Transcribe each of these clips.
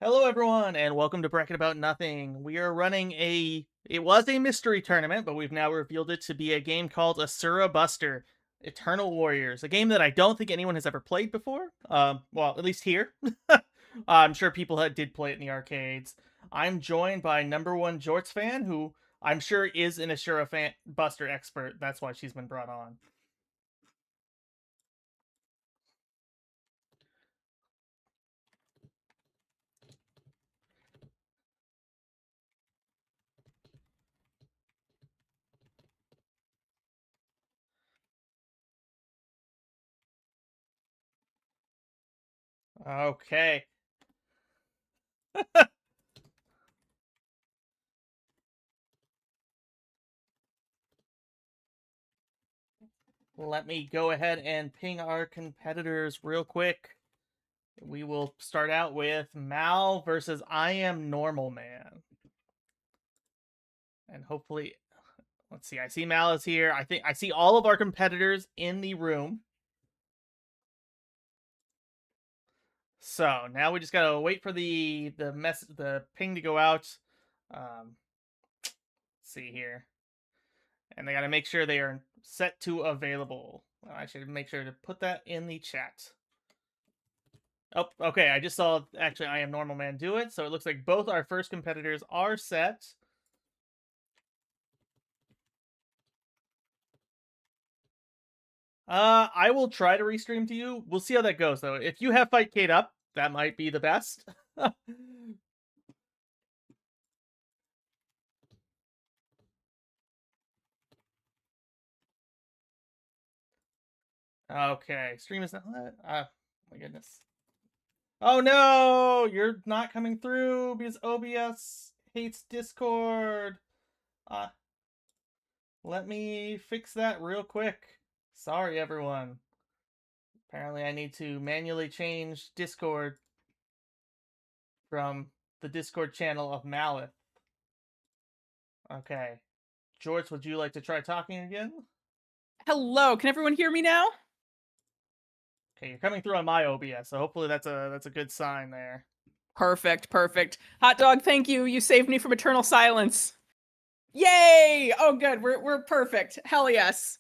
Hello, everyone, and welcome to Bracket About Nothing. We are running it was a mystery tournament, but we've now revealed it to be a game called Asura Buster, Eternal Warriors, a game that I don't think anyone has ever played before. Well, at least here. I'm sure people did play it in the arcades. I'm joined by number one Jorts fan, who I'm sure is an Asura Buster expert. That's why she's been brought on. Okay. Let me go ahead and ping our competitors real quick. We will start out with Mal versus I Am Normal Man. And hopefully, let's see. I see Mal is here. I think I see all of our competitors in the room. So now we just gotta wait for the ping to go out. Let's see here, and they gotta make sure they are set to available. I should make sure to put that in the chat. Oh, okay. I just saw actually I Am Normal Man do it, so it looks like both our first competitors are set. I will try to restream to you. We'll see how that goes, though. If you have Fightcade up, that might be the best. Okay, stream is not. My goodness. Oh no, you're not coming through because OBS hates Discord. Let me fix that real quick. Sorry, everyone. Apparently, I need to manually change Discord from the Discord channel of Malith. Okay. George, would you like to try talking again? Hello, can everyone hear me now? Okay, you're coming through on my OBS, so hopefully that's a good sign there. Perfect, perfect. Hot dog, thank you. You saved me from eternal silence. Yay! Oh, good. We're perfect. Hell yes.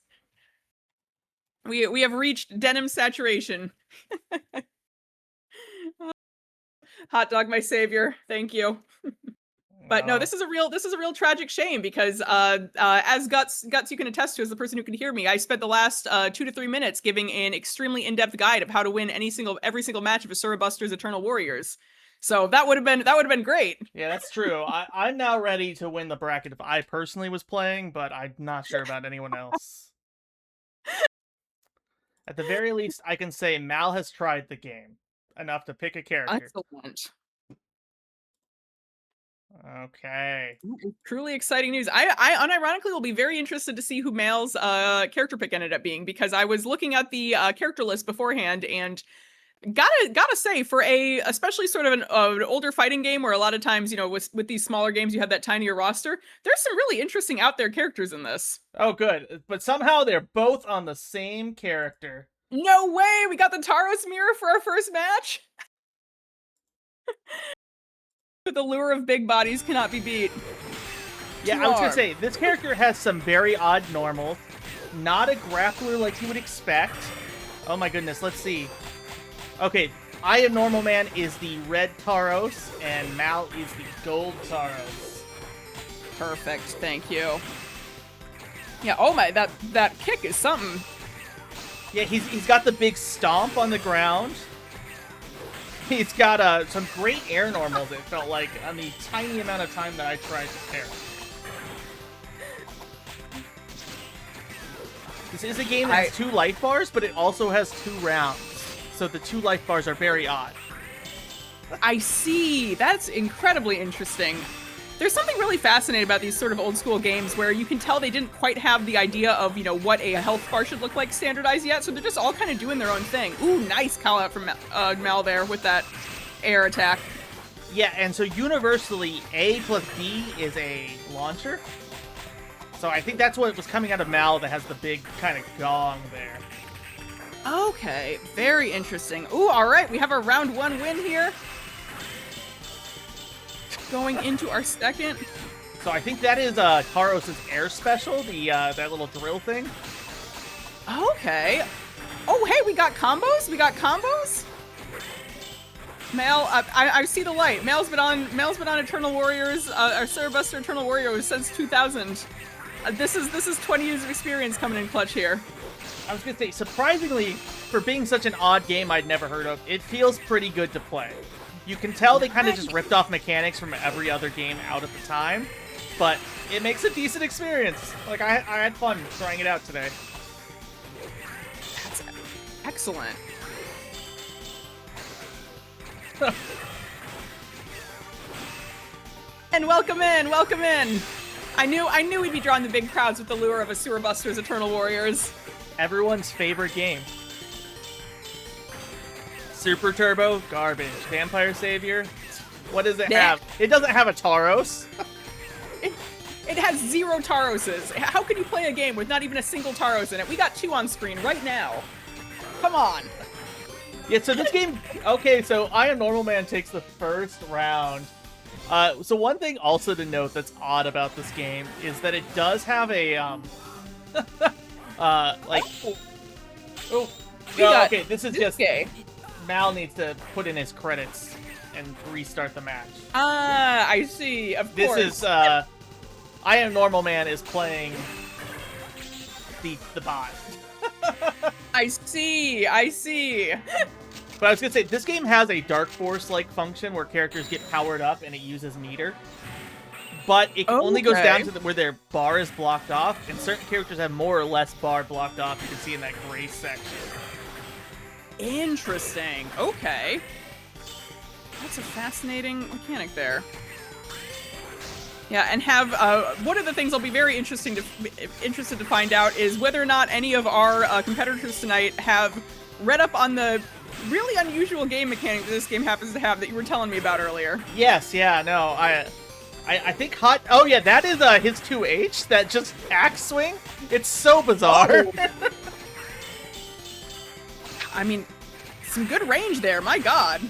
We have reached denim saturation. Hot dog, my savior. Thank you. But no, this is a real tragic shame because as Guts you can attest to as the person who can hear me, I spent the last 2 to 3 minutes giving an extremely in-depth guide of how to win every single match of Asura Buster's Eternal Warriors. So that would have been great. Yeah, that's true. I'm now ready to win the bracket if I personally was playing, but I'm not sure about anyone else. At the very least, I can say Mal has tried the game enough to pick a character. Excellent. Okay. Truly exciting news. I unironically will be very interested to see who Mal's character pick ended up being because I was looking at the character list beforehand and gotta say for especially sort of an older fighting game where a lot of times, you know, with these smaller games you have that tinier roster, there's some really interesting out there characters in this. Oh, good. But somehow they're both on the same character. No way! We got the Taros mirror for our first match? The lure of big bodies cannot be beat. Yeah, I was gonna say, this character has some very odd normals. Not a grappler like you would expect. Oh my goodness, let's see. Okay, I Am Normal Man is the red Taros, and Mal is the gold Taros. Perfect, thank you. Yeah, oh my, that kick is something. Yeah, he's got the big stomp on the ground. He's got some great air normals, it felt like, on the tiny amount of time that I tried to pair. This is a game that has 2 life bars, but it also has 2 rounds. So the 2 life bars are very odd. I see. That's incredibly interesting. There's something really fascinating about these sort of old school games where you can tell they didn't quite have the idea of, you know, what a health bar should look like standardized yet, so they're just all kind of doing their own thing. Ooh, nice call out from Mal there with that air attack. Yeah, and so universally, A plus B is a launcher. So I think that's what was coming out of Mal that has the big kind of gong there. Okay, very interesting. Ooh, all right, we have a round 1 win here. Going into our second. So I think that is Taros' air special, the that little drill thing. Okay. Oh, hey, we got combos? We got combos? Mal, I see the light. Mal's been on Eternal Warriors, Asura Buster Eternal Warriors since 2000. This is 20 years of experience coming in clutch here. I was gonna say, surprisingly, for being such an odd game I'd never heard of, it feels pretty good to play. You can tell they kind of just ripped off mechanics from every other game out at the time, but it makes a decent experience. Like, I had fun trying it out today. That's excellent. And welcome in, welcome in. I knew we'd be drawing the big crowds with the lure of Asura Buster's Eternal Warriors. Everyone's favorite game. Super Turbo, garbage. Vampire Savior, what does it have? It doesn't have a Taros. It has 0 Taroses. How can you play a game with not even a single Taros in it? We got 2 on screen right now. Come on. Yeah, so this game... Okay, so I Am Normal Man takes the first round. So one thing also to note that's odd about this game is that it does have a, like... Oh, no, okay, this is just... Mal needs to put in his credits and restart the match. Ah, I see, of course. This is, I Am Normal Man is playing the bot. I see, I see. But I was gonna say, this game has a Dark Force-like function where characters get powered up and it uses meter. But it only goes down to where their bar is blocked off, and certain characters have more or less bar blocked off. You can see in that gray section. Interesting. Okay. That's a fascinating mechanic there. Yeah, and have one of the things I'll be very interested to find out is whether or not any of our competitors tonight have read up on the really unusual game mechanic that this game happens to have that you were telling me about earlier. Yes, yeah, no, I think hot. Oh yeah, that is his 2H, that just axe swing. It's so bizarre. Oh. I mean, some good range there. My God.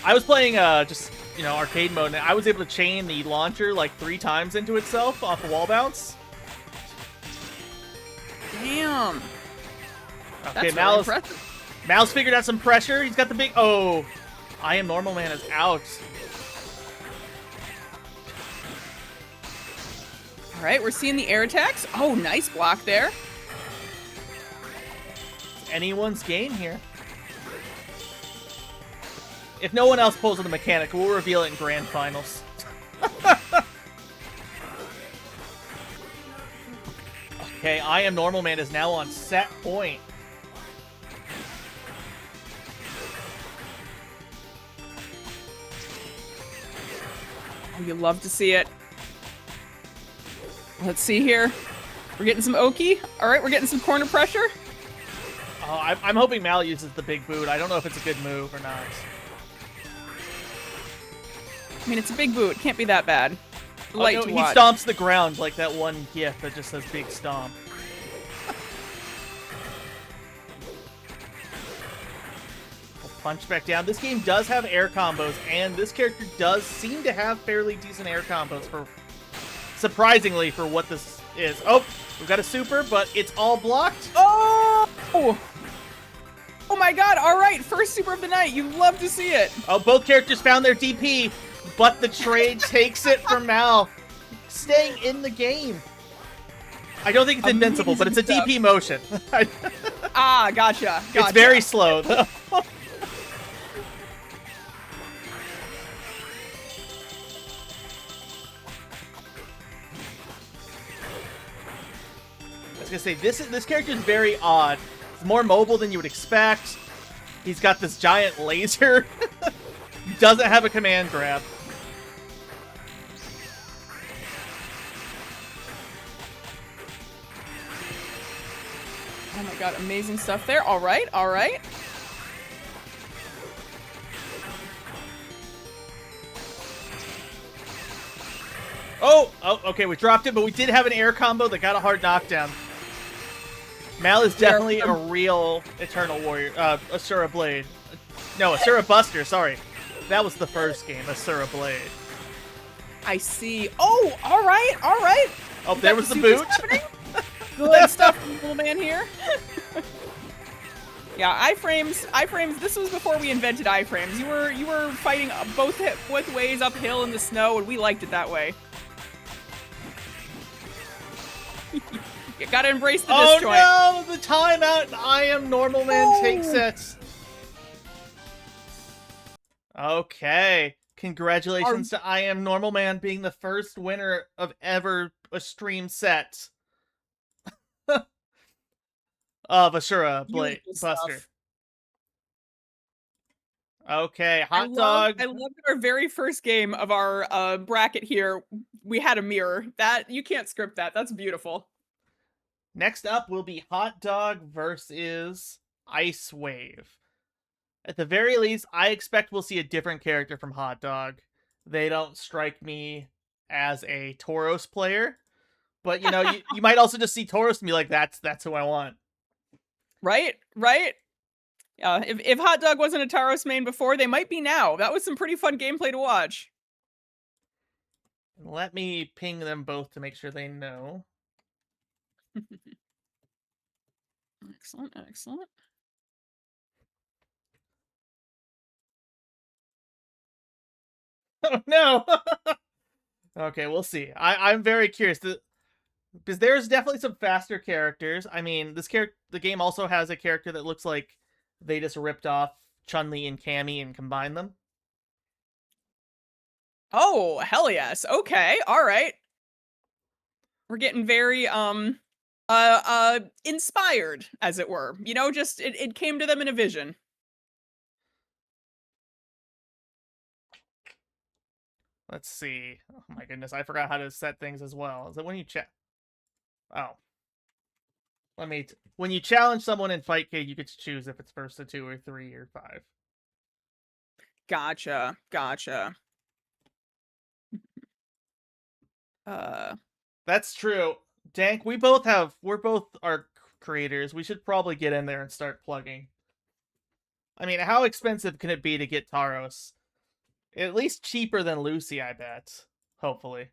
I was playing just arcade mode, and I was able to chain the launcher like 3 times into itself off a wall bounce. Damn. Okay, That's Mal's figured out some pressure. He's got the big. Oh, I Am Normal Man is out. All right, we're seeing the air attacks. Oh, nice block there. It's anyone's game here. If no one else pulls with the mechanic, we'll reveal it in grand finals. Okay, I Am Normal Man is now on set point. Oh, you love to see it. Let's see here. We're getting some Oki. All right, we're getting some corner pressure. Oh, I'm hoping Mal uses the big boot. I don't know if it's a good move or not. I mean, it's a big boot. Can't be that bad. Oh, no, he stomps the ground like that one gif that just says big stomp. Punch back down. This game does have air combos, and this character does seem to have fairly decent air combos for, surprisingly, for what this is. Oh, we've got a super, but it's all blocked. Oh! Oh my God! All right, first super of the night. You love to see it. Oh, both characters found their DP, but the trade takes it from Mal, staying in the game. I don't think it's invincible, but it's a DP motion. Ah, gotcha. It's very slow, though. I was gonna say, this character is very odd. He's more mobile than you would expect. He's got this giant laser. Doesn't have a command grab. Oh my God, amazing stuff there. All right, all right. Oh, okay, we dropped it, but we did have an air combo that got a hard knockdown. Mal is definitely a real Eternal Warrior, Asura Blade. No, Asura Buster, sorry. That was the first game, Asura Blade. I see. Oh, all right, all right. Oh, there was the boot. Good stuff, little man here. Yeah, iframes. This was before we invented iframes. You were fighting both ways uphill in the snow, and we liked it that way. You gotta embrace the disjoint. Oh no! The timeout. I am normal man takes it. Okay. Congratulations to I Am Normal Man being the first winner of ever a stream set of Asura Blade Buster. Okay, hot dog. I loved our very first game of our bracket here. We had a mirror. That you can't script that. That's beautiful. Next up will be Hot Dog versus Ice Wave. At the very least, I expect we'll see a different character from Hot Dog. They don't strike me as a Tauros player. But, you know, you might also just see Tauros and be like, that's who I want. Right? Right? If Hot Dog wasn't a Tauros main before, they might be now. That was some pretty fun gameplay to watch. Let me ping them both to make sure they know. Excellent, excellent. Oh no! Okay, we'll see. I'm very curious because there's definitely some faster characters. I mean, the game also has a character that looks like they just ripped off Chun-Li and Cammy and combined them. Oh, hell yes. Okay, all right. We're getting very inspired, as it were. You know, just it came to them in a vision. Let's see. Oh my goodness, I forgot how to set things as well. Is it when you check? Oh. When you challenge someone in Fightcade, you get to choose if it's first to 2 or 3 or 5. Gotcha. That's true. Dank, we're both our creators. We should probably get in there and start plugging. I mean, how expensive can it be to get Tauros? At least cheaper than Lucy, I bet. Hopefully.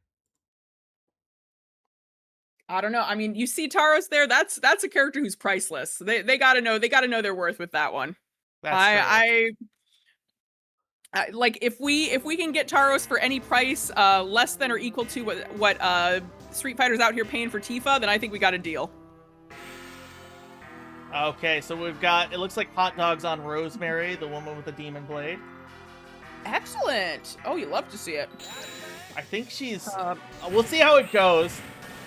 I don't know. I mean, you see Tauros there. That's a character who's priceless. They gotta know their worth with that one. That's like if we can get Tauros for any price less than or equal to what Street Fighter's out here paying for Tifa, then I think we got a deal. Okay, so we've got, it looks like Hot Dog's on Rosemary, the woman with the demon blade. Excellent. Oh, you love to see it. I think she's we'll see how it goes.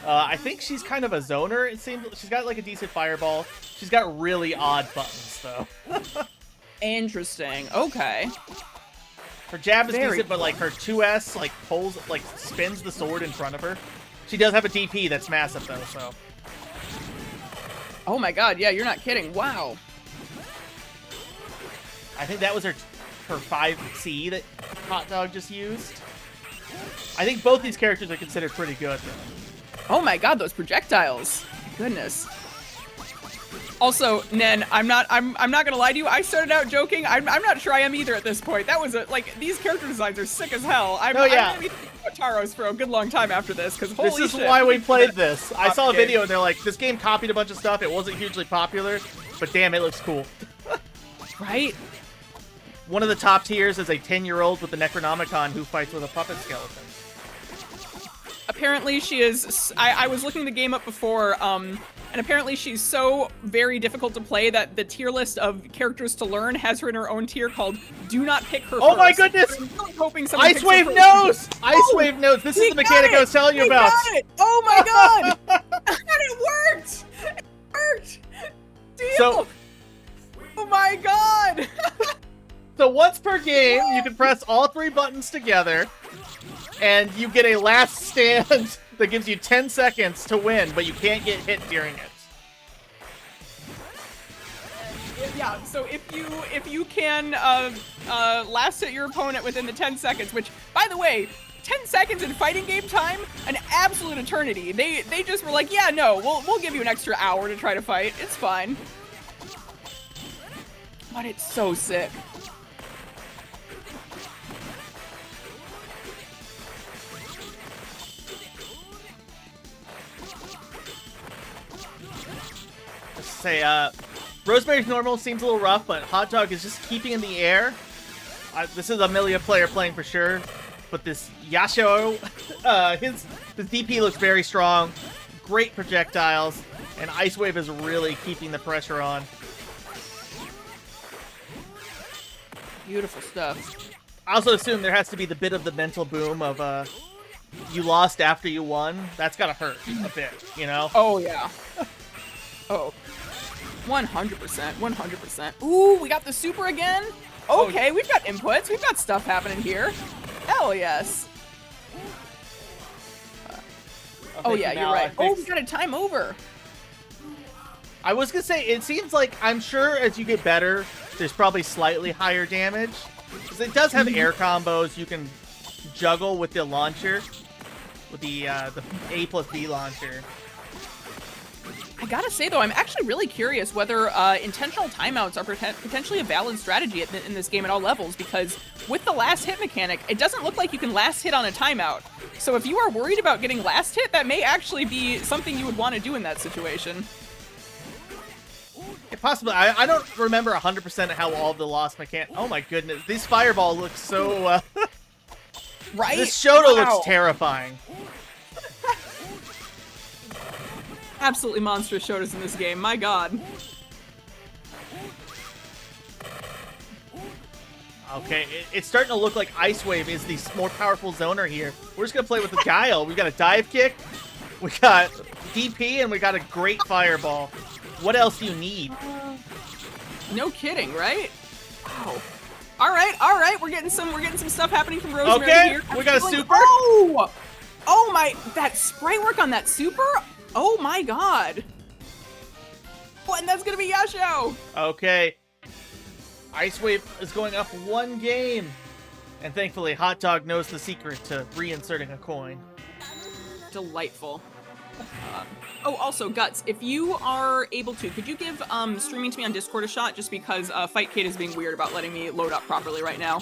I think she's kind of a zoner. It seems she's got like a decent fireball. She's got really odd buttons though. Interesting. Okay. Her jab is Very decent, but like her 2S like spins the sword in front of her. She does have a DP that's massive though, so. Oh my god, yeah, you're not kidding. Wow. I think that was her 5C that Hot Dog just used. I think both these characters are considered pretty good though. Oh my god, those projectiles. Goodness. Also, Nen, I'm not gonna lie to you. I started out joking. I'm not sure I am either at this point. That was these character designs are sick as hell. I'm gonna be thinking about Tauros for a good long time after this, because holy shit. This is why we played this. I saw a video and they're like, this game copied a bunch of stuff. It wasn't hugely popular, but damn, it looks cool. Right? One of the top tiers is a 10-year-old with the Necronomicon who fights with a puppet skeleton. Apparently she is, I was looking the game up before, and apparently she's so very difficult to play that the tier list of characters to learn has her in her own tier called Do Not Pick Her Oh First. my goodness! I'm really hoping someone Ice Wave knows! Ice Wave knows! This is the mechanic I was telling you about! Got it! Oh my god! And it worked! It worked! Deal! So, oh my god! so once per game, you can press all 3 buttons together, and you get a last stand that gives you 10 seconds to win, but you can't get hit during it. Yeah, so if you can last hit your opponent within the 10 seconds, which, by the way, 10 seconds in fighting game time, an absolute eternity. They just were like, yeah, no, we'll give you an extra hour to try to fight. It's fine. But it's so sick. say, Rosemary's normal seems a little rough, but Hot Dog is just keeping in the air. This is a Amelia player playing for sure, but this Yasuo, his DP looks very strong. Great projectiles, and Ice Wave is really keeping the pressure on. Beautiful stuff. I also assume there has to be the bit of the mental boom of, you lost after you won. That's gotta hurt a bit, you know? Oh, yeah. Oh. 100%. 100%. Ooh, we got the super again? Okay, we've got inputs. We've got stuff happening here. Hell yes. Oh, yeah, you're right. Oh, we got a time over. I was gonna say, it seems like, I'm sure as you get better, there's probably slightly higher damage. Because it does have air combos you can juggle with the launcher. With the A plus B launcher. I gotta say, though, I'm actually really curious whether intentional timeouts are potentially a valid strategy in this game at all levels, because with the last hit mechanic, it doesn't look like you can last hit on a timeout. So if you are worried about getting last hit, that may actually be something you would want to do in that situation. Yeah, possibly. I don't remember 100% how all of the lost mechanic. Oh my goodness, this fireball looks so... Right? This Shoto looks terrifying. Absolutely monstrous Shotas in this game, my god. Okay, it's starting to look like Ice Wave is the more powerful zoner here. We're just gonna play with the Guile. We got a dive kick, we got DP, and we got a great fireball. What else do you need? No kidding, right? Wow. All right, we're getting some stuff happening from Rosemary here. We got a super. Oh my, that sprite work on that super. Oh my god. Oh, and that's gonna be Yasuo. Okay. Ice Wave is going up 1 game. And thankfully, Hot Dog knows the secret to reinserting a coin. Delightful. Oh, also, Guts, if you are able to, could you give streaming to me on Discord a shot, just because Fightcade is being weird about letting me load up properly right now?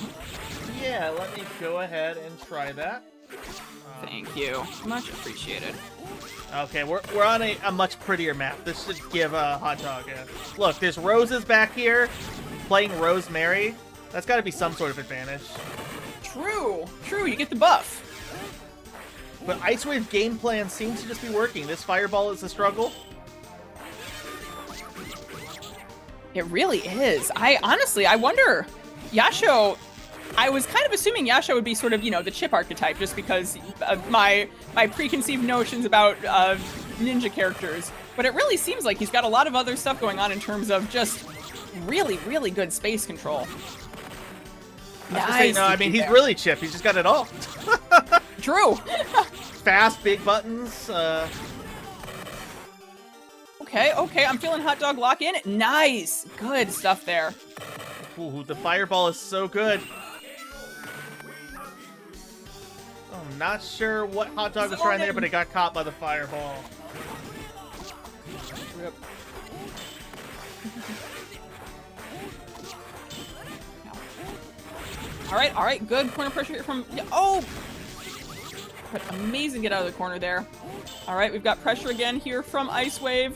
Yeah, let me go ahead and try that. Thank you. Much appreciated. Okay, we're on a much prettier map. This should give Hot Dog a... Look, there's Roses back here playing Rosemary. That's got to be some sort of advantage. True, you get the buff. But Ice Wave's game plan seems to just be working. This fireball is a struggle. It really is. I wonder, Yasuo, I was kind of assuming Yasuo would be sort of, the chip archetype, just because of my preconceived notions about ninja characters. But it really seems like he's got a lot of other stuff going on in terms of just really, really good space control. Nice. No, I mean, he's really chip. He's just got it all. True. Fast, big buttons. Okay, I'm feeling Hot Dog lock in. Nice. Good stuff there. Ooh, the fireball is so good. I'm not sure what Hot Dog was trying there, but it got caught by the fireball. Yep. All right, good corner pressure here from... Oh! But amazing get out of the corner there. All right, we've got pressure again here from Ice Wave.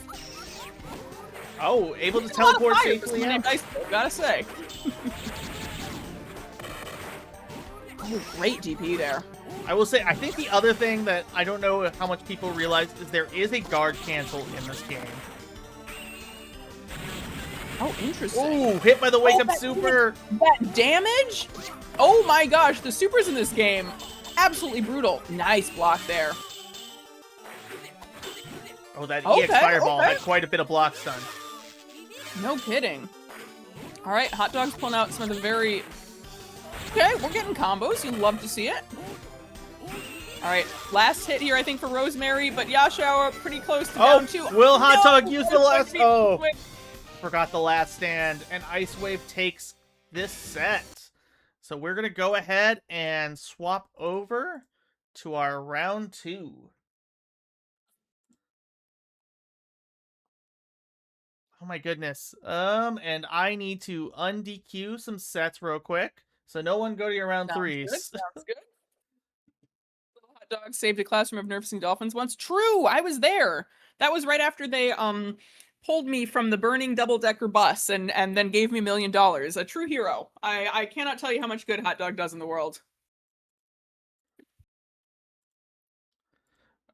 Oh, able to teleport safely in. Ice Wave, gotta say. Oh, great DP there. I will say, I think the other thing that I don't know how much people realize is there is a guard cancel in this game. Oh, interesting. Ooh, hit by the wake up super. That damage? Oh my gosh, the supers in this game, absolutely brutal. Nice block there. Oh, that EX Fireball had quite a bit of block stun. No kidding. All right, Hot Dog's pulling out some of the very... Okay, we're getting combos. You love to see it. All right, last hit here, I think, for Rosemary, but Yasuo pretty close to down two. Will Hot Dog use the last... Oh, forgot the last stand, and Ice Wave takes this set. So we're going to go ahead and swap over to our round 2. Oh my goodness. And I need to un-DQ some sets real quick. So no one go to your round 3s. Sounds good. Little Hot Dog saved a classroom of nervous dolphins once. True, I was there. That was right after they pulled me from the burning double-decker bus and then gave me $1 million. A true hero. I cannot tell you how much good Hot Dog does in the world.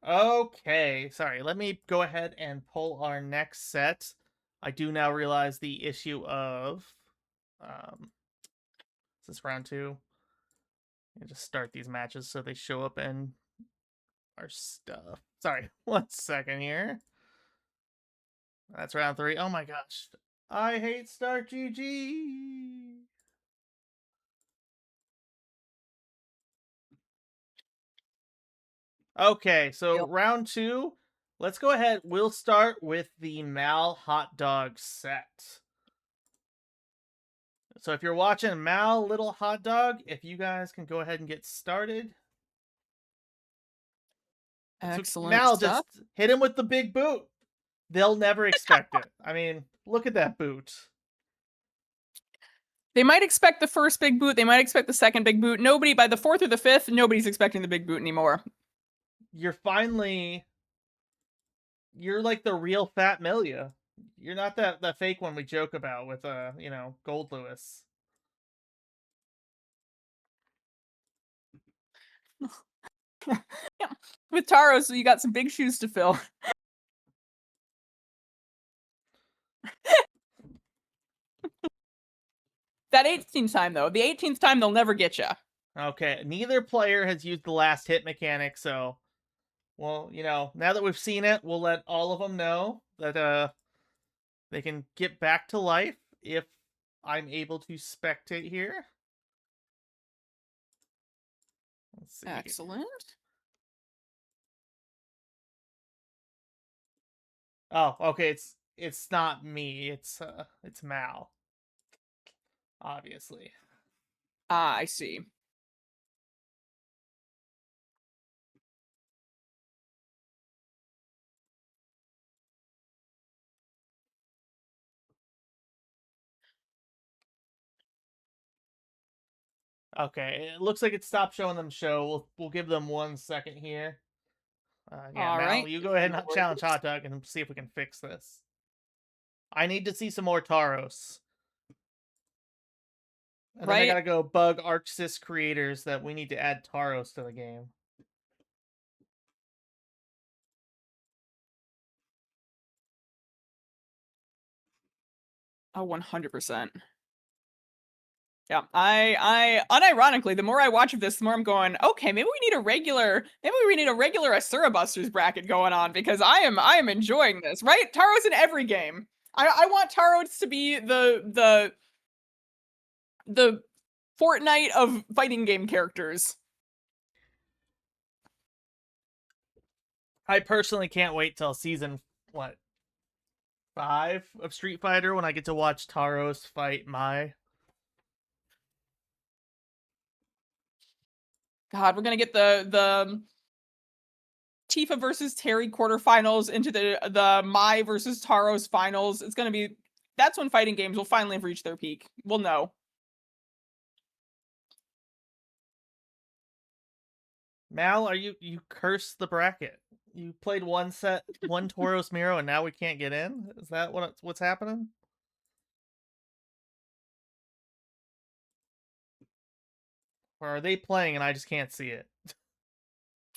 Okay, sorry. Let me go ahead and pull our next set. I do now realize the issue of is this round 2? I just start these matches so they show up in our stuff. Sorry, 1 second here. That's round 3. Oh my gosh. I hate Start GG. Okay, so Yep. round 2. Let's go ahead. We'll start with the Mal hot dog set. So if you're watching Mal Little Hot Dog, if you guys can go ahead and get started. So Excellent Mal, stuff. just hit him with the big boot. They'll never expect it. I mean, look at that boot. They might expect the first big boot. They might expect the second big boot. Nobody, by the fourth or the fifth, nobody's expecting the big boot anymore. You're like the real Fat Milia. You're not that fake one we joke about with Gold Lewis. Yeah. With Taro, so you got some big shoes to fill. That 18th time, though. The 18th time, they'll never get you. Okay, neither player has used the last hit mechanic, so well, now that we've seen it, we'll let all of them know that they can get back to life if I'm able to spectate here. Let's see. Excellent. Oh, okay, it's not me. It's Mal. Obviously. Ah, I see. Okay, it looks like it stopped showing them show. We'll give them 1 second here. Yeah, All Mal, right. you go ahead No and challenge worries. Hot Dog and see if we can fix this. I need to see some more Taros. And then I Right? gotta go bug ArcSys creators that we need to add Taros to the game. Oh, 100%. Yeah, I unironically, the more I watch of this, the more I'm going, okay, maybe we need a regular Asura Busters bracket going on because I am enjoying this, right? Taro's in every game. I want Taros to be the Fortnite of fighting game characters. I personally can't wait till season, 5 of Street Fighter when I get to watch Taros fight Mai. God, we're gonna get the Tifa versus Terry quarterfinals into the Mai versus Taros finals. It's gonna be that's when fighting games will finally have reached their peak. We'll know. Mal, you cursed the bracket? You played one Toros Miro, and now we can't get in? Is that what's happening? Or are they playing and I just can't see it?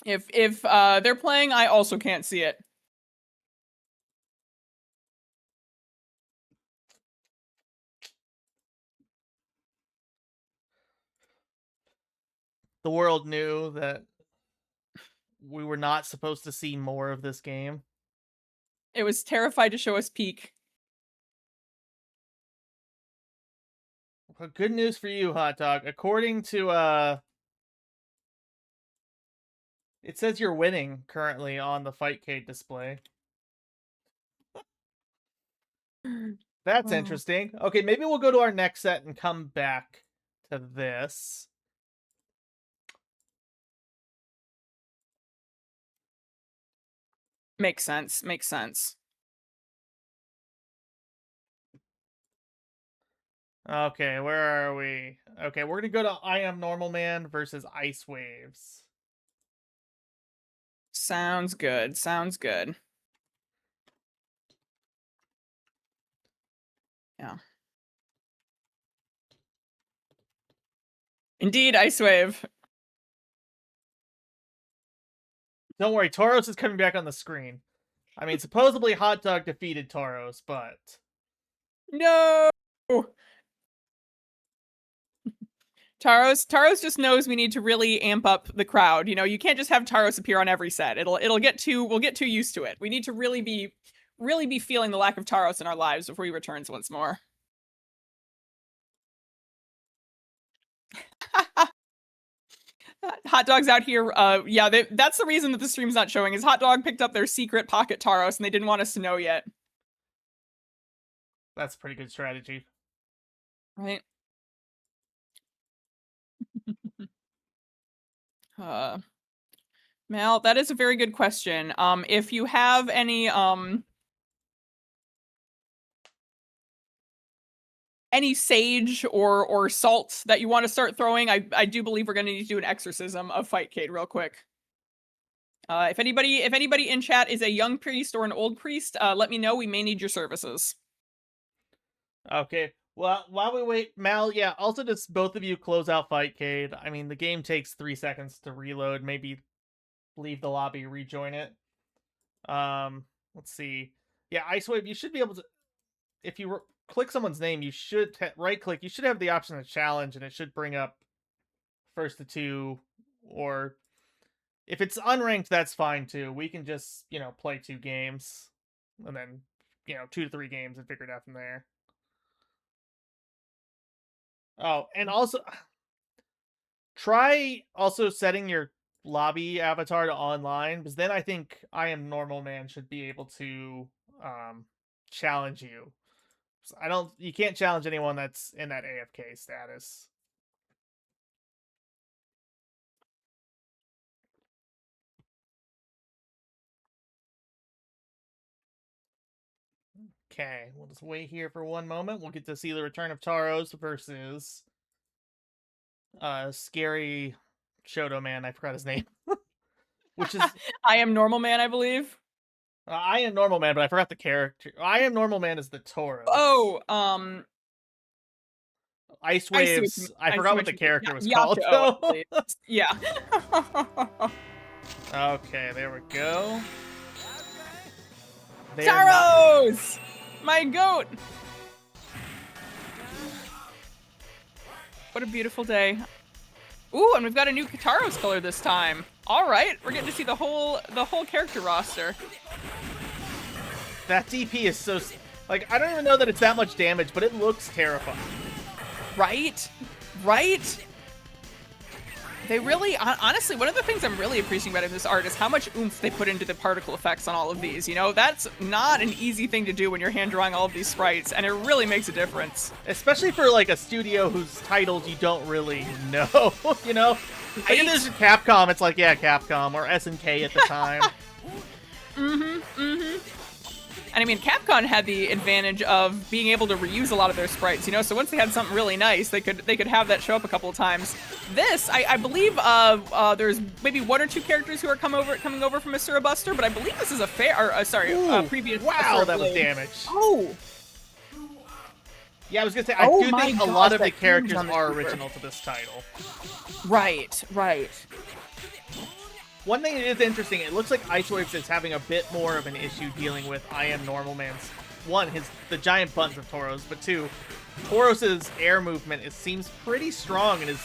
If they're playing, I also can't see it. The world knew that we were not supposed to see more of this game. It was terrified to show us peak. Well, good news for you, Hot Dog. According to it says you're winning currently on the Fightcade display. That's Oh. interesting. Okay, maybe we'll go to our next set and come back to this. Makes sense. Makes sense. Okay, where are we? Okay, we're gonna go to I Am Normal Man versus Ice Waves. Sounds good. Sounds good. Yeah. Indeed, Ice Wave. Don't worry, Tauros is coming back on the screen. I mean, supposedly Hot Dog defeated Tauros, but... No! Taros just knows we need to really amp up the crowd. You know, you can't just have Taros appear on every set. We'll get too used to it. We need to really be feeling the lack of Taros in our lives before he returns once more. Hot Dog's out here. Yeah, that's the reason that the stream's not showing. Is Hot Dog picked up their secret pocket Taros and they didn't want us to know yet. That's a pretty good strategy. Right. Mal, that is a very good question. If you have any sage or salt that you want to start throwing, I do believe we're going to need to do an exorcism of Fightcade real quick. If anybody in chat is a young priest or an old priest, let me know. We may need your services. Okay. Well, while we wait, Mal, yeah, also just both of you close out Fightcade. I mean, the game takes 3 seconds to reload. Maybe leave the lobby, rejoin it. Let's see. Yeah, Icewave, you should be able to... If you click someone's name, you should right-click. You should have the option to challenge, and it should bring up first to 2, or... If it's unranked, that's fine, too. We can just, play 2 games, and then, 2 to 3 games and figure it out from there. Oh, and also, try also setting your lobby avatar to online, because then I think I Am Normal Man should be able to challenge you. You can't challenge anyone that's in that AFK status. Okay, we'll just wait here for one moment. We'll get to see the return of Tauros versus scary Shoto Man. I forgot his name. Which is I Am Normal Man, I believe. I Am Normal Man, but I forgot the character. I Am Normal Man is the Tauros. Oh, Ice Waves. I forgot what the character was called. Yeah. Okay, there we go. Tauros! My goat! What a beautiful day. Ooh, and we've got a new Tauros color this time. All right, we're getting to see the whole character roster. That DP is so... Like, I don't even know that it's that much damage, but it looks terrifying. Right? Right? They really... Honestly, one of the things I'm really appreciating about this art is how much oomph they put into the particle effects on all of these. You know, that's not an easy thing to do when you're hand-drawing all of these sprites, and it really makes a difference. Especially for, like, a studio whose titles you don't really know, you know? Like, if this is Capcom, it's like, yeah, Capcom, or SNK at the time. And I mean, Capcom had the advantage of being able to reuse a lot of their sprites, you know? So once they had something really nice, they could have that show up a couple of times. This, I believe, there's maybe 1 or 2 characters who are coming over from Asura Buster, but I believe this is a previous. Wow, that was damage. Oh. Yeah, I was gonna say, I do think a lot of the characters are original to this title. Right, right. One thing that is interesting, it looks like Ice Waves is having a bit more of an issue dealing with I Am Normal Man's, 1, the giant buttons of Tauros, but 2, Tauros' air movement seems pretty strong and is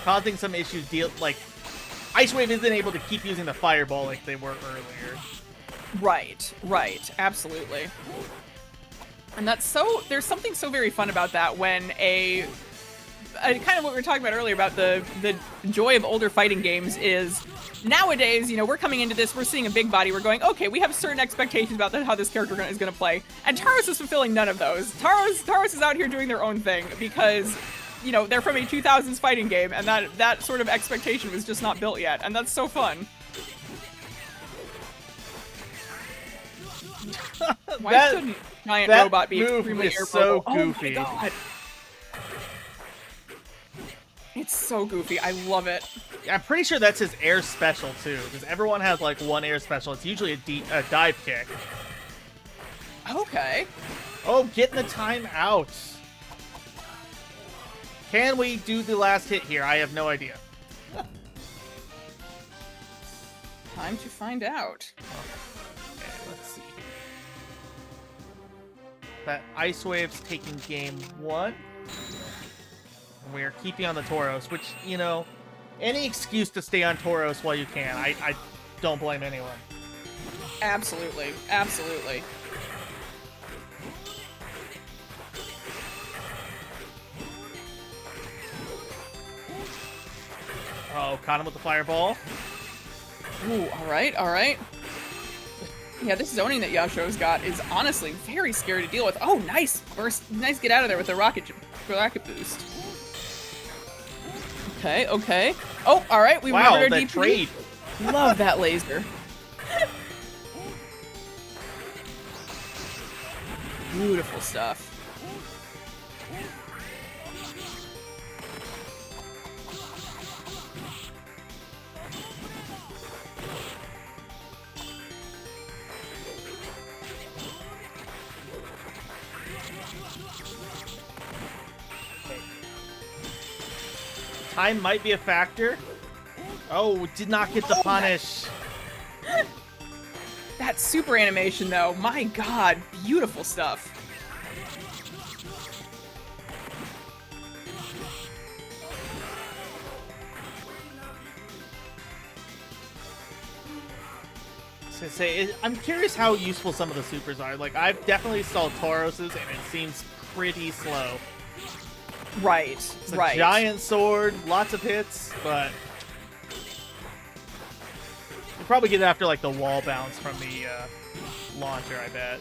causing some issues. Ice Wave isn't able to keep using the fireball like they were earlier. Right, right, absolutely. And there's something so very fun about that when kind of what we were talking about earlier about the joy of older fighting games is nowadays, you know, we're coming into this, we're seeing a big body, we're going, okay, we have certain expectations about how this character is going to play, and Tauros is fulfilling none of those. Tauros is out here doing their own thing because, you know, they're from a 2000s fighting game, and that sort of expectation was just not built yet, and that's so fun. Why shouldn't giant robot be extremely so goofy. Oh my god. It's so goofy. I love it. I'm pretty sure that's his air special, too, because everyone has, like, 1 air special. It's usually a dive kick. Okay. Oh, getting the time out. Can we do the last hit here? I have no idea. Time to find out. Okay, let's see. That Ice Wave's taking game 1. We're keeping on the Tauros, which, you know, any excuse to stay on Tauros while you can. I don't blame anyone. Absolutely. Absolutely. Oh, caught him with the fireball. Ooh, alright, alright. Yeah, this zoning that Yasho's got is honestly very scary to deal with. Oh, nice! Burst. Nice get out of there with the rocket boost. Okay, okay. Oh, alright, we Wow, remembered our that DP. trade. Love that laser. Beautiful stuff. Time might be a factor. Oh, did not get the punish. That super animation, though, my god, beautiful stuff. To say, I'm curious how useful some of the supers are. Like, I've definitely saw Tauros's, and it seems pretty slow. Right, It's a right. giant sword, lots of hits, but you probably get it after like the wall bounce from the launcher, I bet.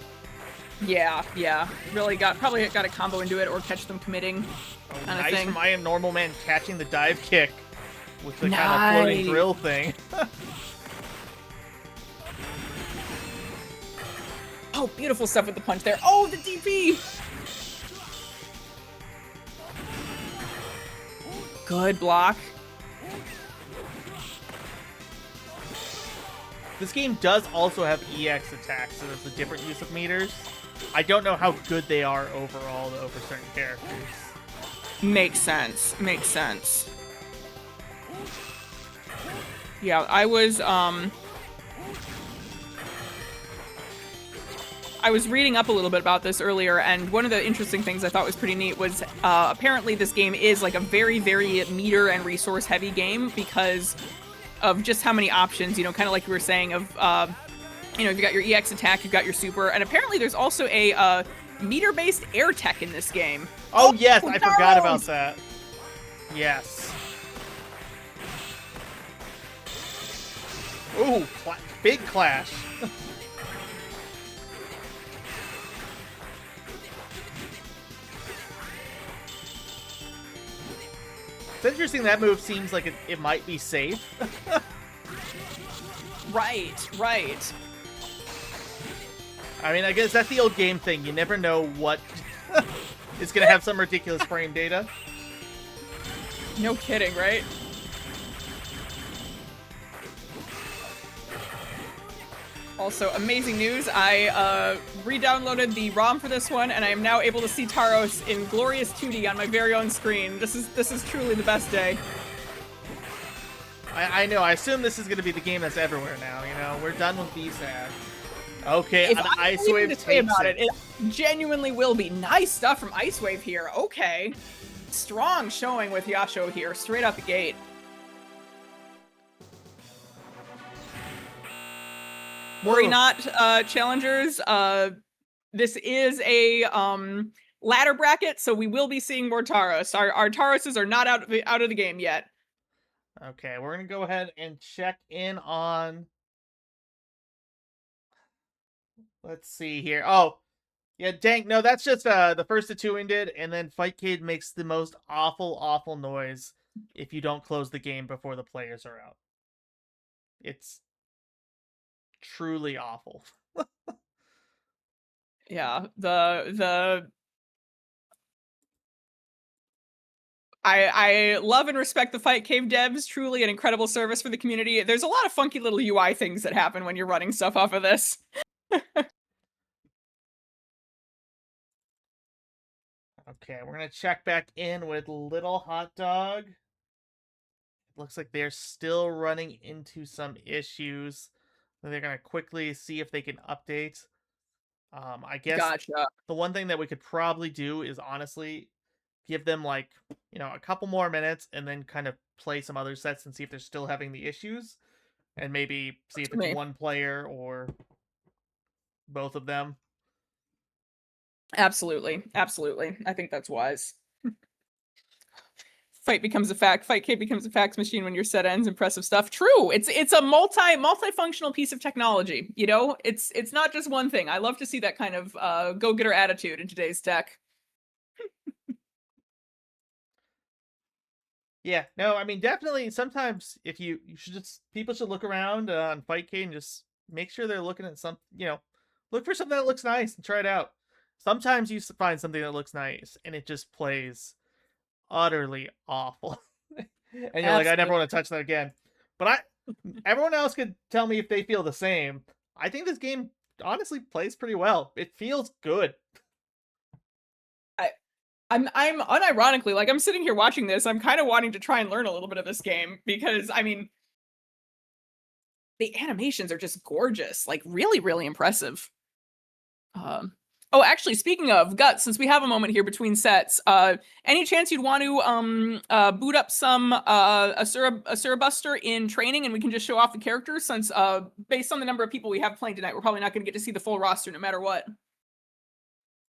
Yeah, yeah. Really probably got a combo into it or catch them committing. Oh, Kinda nice thing. from I Am Normal Man catching the dive kick with the kind of floating Nice. drill thing. Oh, beautiful stuff with the punch there. Oh, the DP! Good block. This game does also have EX attacks, so there's a different use of meters. I don't know how good they are overall, though, for certain characters. Makes sense. Makes sense. Yeah, I was reading up a little bit about this earlier, and one of the interesting things I thought was pretty neat was apparently this game is like a very, very meter and resource heavy game because of just how many options, you know, kind of like you were saying of, you know, you've got your EX attack, you've got your super, and apparently there's also a meter-based air tech in this game. Oh, yes, I forgot about no! that. Yes. Ooh, big clash. It's interesting that move seems like it might be safe. Right, right. I mean, I guess that's the old game thing. You never know what is going to have some ridiculous frame data. No kidding, right? Also, amazing news, I re-downloaded the ROM for this one, and I am now able to see Tauros in glorious 2D on my very own screen. This is truly the best day. I know. I assume this is going to be the game that's everywhere now, you know? We're done with BSAD. Okay, If an I Ice have anything Wave to say takes about it. it genuinely will be. Nice stuff from Ice Wave here. Okay. Strong showing with Yasho here, straight out the gate. Worry not, challengers. This is a ladder bracket, so we will be seeing more Tauros. Our Tauroses are not out of the game yet. Okay, we're going to go ahead and check in on... Let's see here. Oh, yeah, Dank. No, that's just the first of two ended, and then Fightcade makes the most awful, awful noise if you don't close the game before the players are out. It's truly awful. Yeah, I love and respect the Fightcade devs. Truly an incredible service for the community. There's a lot of funky little UI things that happen when you're running stuff off of this. Okay, we're gonna check back in with Little Hot Dog. Looks like they're still running into some issues. They're gonna quickly see if they can update. I guess Gotcha. the one thing that we could probably do is honestly give them like a couple more minutes and then kind of play some other sets and see if they're still having the issues, and maybe see Works if for it's me. one player or both of them. Absolutely. Absolutely. I think that's wise. Fight becomes a fact. Fightcade becomes a fax machine when your set ends. Impressive stuff. True. It's a multifunctional piece of technology. You know, it's not just one thing. I love to see that kind of go getter attitude in today's tech. Yeah, no, I mean definitely. Sometimes if you should just people should look around on Fightcade and just make sure they're looking at some. Look for something that looks nice and try it out. Sometimes you find something that looks nice and it just plays utterly awful, and you're like, I never Absolutely. want to touch that again. But everyone else could tell me if they feel the same. I think this game honestly plays pretty well. It feels good. I'm unironically, like, I'm sitting here watching this, I'm kind of wanting to try and learn a little bit of this game because I mean the animations are just gorgeous, like really, really impressive. Um, oh, actually, speaking of Guts, since we have a moment here between sets, any chance you'd want to boot up some Asura Buster in training, and we can just show off the characters? Since based on the number of people we have playing tonight, we're probably not going to get to see the full roster no matter what.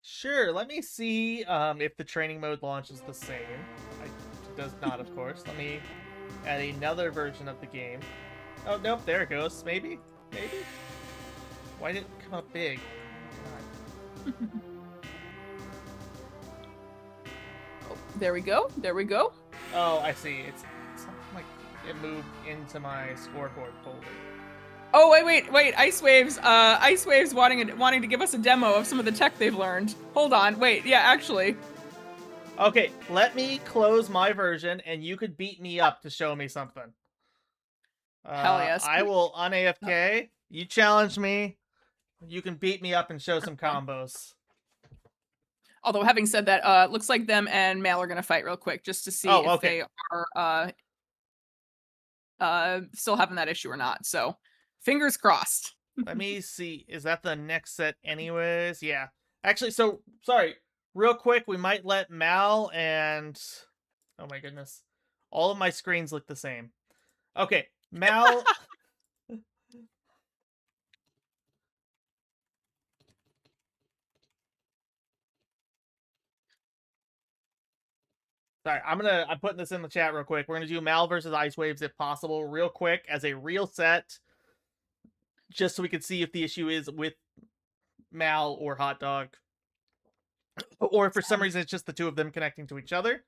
Sure, let me see if the training mode launches the same. It does not, of course. Let me add another version of the game. Oh, nope, there it goes. Maybe? Maybe? Why did it come up big? God. Oh, there we go. There we go. Oh, I see. It's something like it moved into my scoreboard folder. Oh, wait. Ice Waves wanting to give us a demo of some of the tech they've learned. Hold on. Wait. Yeah, actually. Okay, let me close my version and you could beat me up to show me something. Hell yes. I will un-AFK. You challenge me. You can beat me up and show some combos. Although, having said that, looks like them and Mal are going to fight real quick just to see if Okay. they are still having that issue or not. So, fingers crossed. Let me see. Is that the next set anyways? Yeah. Actually, so, sorry. Real quick, we might let Mal and... Oh my goodness. All of my screens look the same. Okay, Mal... Sorry, I'm putting this in the chat real quick. We're gonna do Mal versus Ice Waves if possible, real quick, as a real set, just so we can see if the issue is with Mal or Hot Dog, or if for some reason it's just the two of them connecting to each other.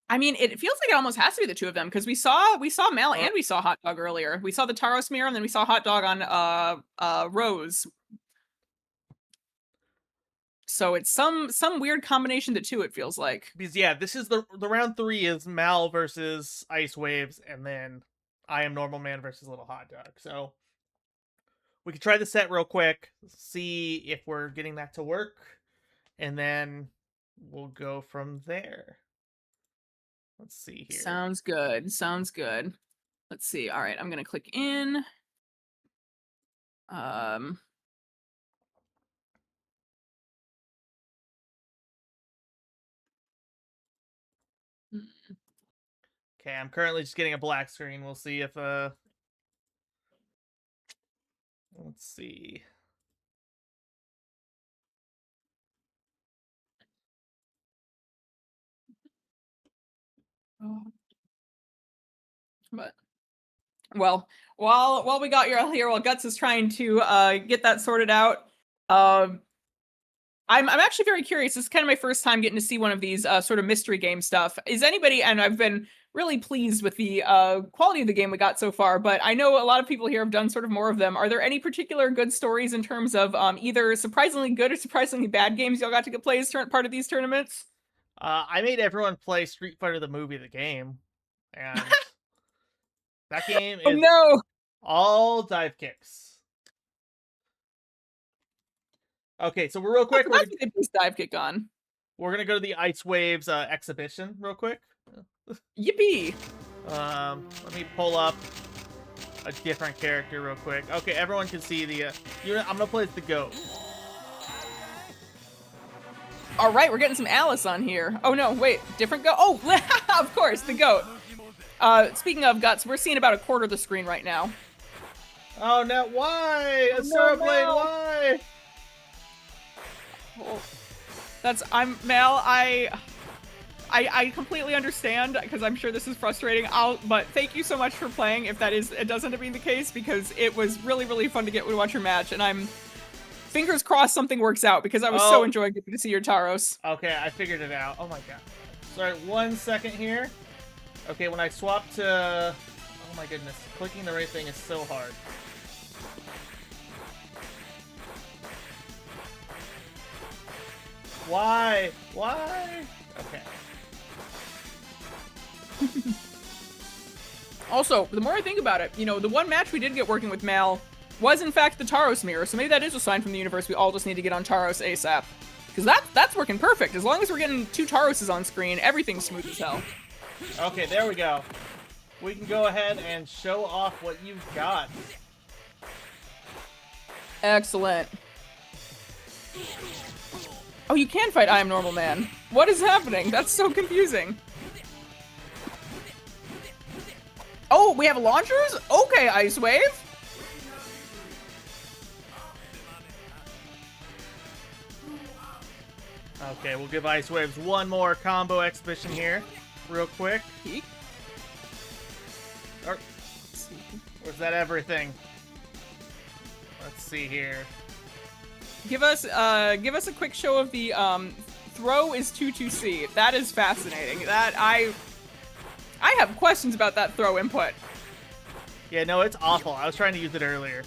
I mean, it feels like it almost has to be the two of them because we saw Mal and we saw Hot Dog earlier. We saw the Taro smear and then we saw Hot Dog on Rose. So it's some weird combination of the two, it feels like. Because yeah, this is the round 3 is Mal versus Ice Waves, and then I Am Normal Man versus Little Hot Dog. So we could try the set real quick, see if we're getting that to work, and then we'll go from there. Let's see here. Sounds good. Sounds good. Let's see. All right, I'm gonna click in. Okay, I'm currently just getting a black screen. We'll see if let's see. But while we got you here, while Guts is trying to get that sorted out, I'm actually very curious. This is kind of my first time getting to see one of these sort of mystery game stuff. Is anybody? And I've been really pleased with the quality of the game we got so far. But I know a lot of people here have done sort of more of them. Are there any particular good stories in terms of either surprisingly good or surprisingly bad games y'all got to play as part of these tournaments? I made everyone play Street Fighter the movie, the game, and that game Oh is no! all dive kicks. Okay, so we're real quick. That's they based dive kick on. We're gonna go to the Ice Waves exhibition real quick. Yippee! Let me pull up a different character real quick. Okay, everyone can see the. I'm gonna play as the goat. All right, we're getting some Alice on here. Oh no, wait, different goat. Oh, of course, the goat. Speaking of guts, we're seeing about a quarter of the screen right now. Oh no! Why, Asura Blade? no. Why? Oh, I'm Mal. I completely understand because I'm sure this is frustrating. But thank you so much for playing. If it does end up being the case, because it was really, really fun to watch your match, and I'm fingers crossed something works out because I was so enjoying getting to see your Taros. Okay, I figured it out. Oh my god. Sorry, 1 second here. Okay, when I swap to, oh my goodness, clicking the right thing is so hard. Why? Why? Okay. Also, the more I think about it, the one match we did get working with Mal was in fact the Taros mirror, so maybe that is a sign from the universe we all just need to get on Taros ASAP. Because that's working perfect. As long as we're getting 2 Taroses on screen, everything's smooth as hell. Okay, there we go. We can go ahead and show off what you've got. Excellent. Oh, you can fight I Am Normal Man. What is happening? That's so confusing. Oh, we have launchers? Okay, Ice Wave. Okay, we'll give Ice Waves one more combo exhibition here, real quick. Or is that everything? Let's see here. Give us a quick show of the throw is 2-2C. That is fascinating. That I have questions about that throw input. Yeah, no, it's awful. I was trying to use it earlier.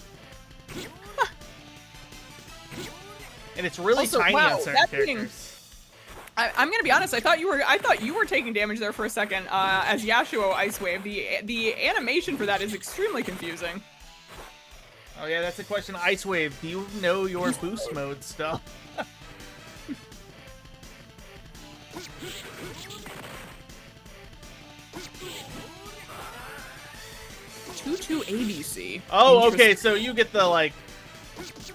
And it's really also, tiny wow, on certain characters. I'm gonna be honest. I thought you were taking damage there for a second as Yasuo Ice Wave. The animation for that is extremely confusing. Oh yeah, that's a question. Ice Wave, do you know your boost mode stuff? 2-2 ABC. Oh, okay, so you get the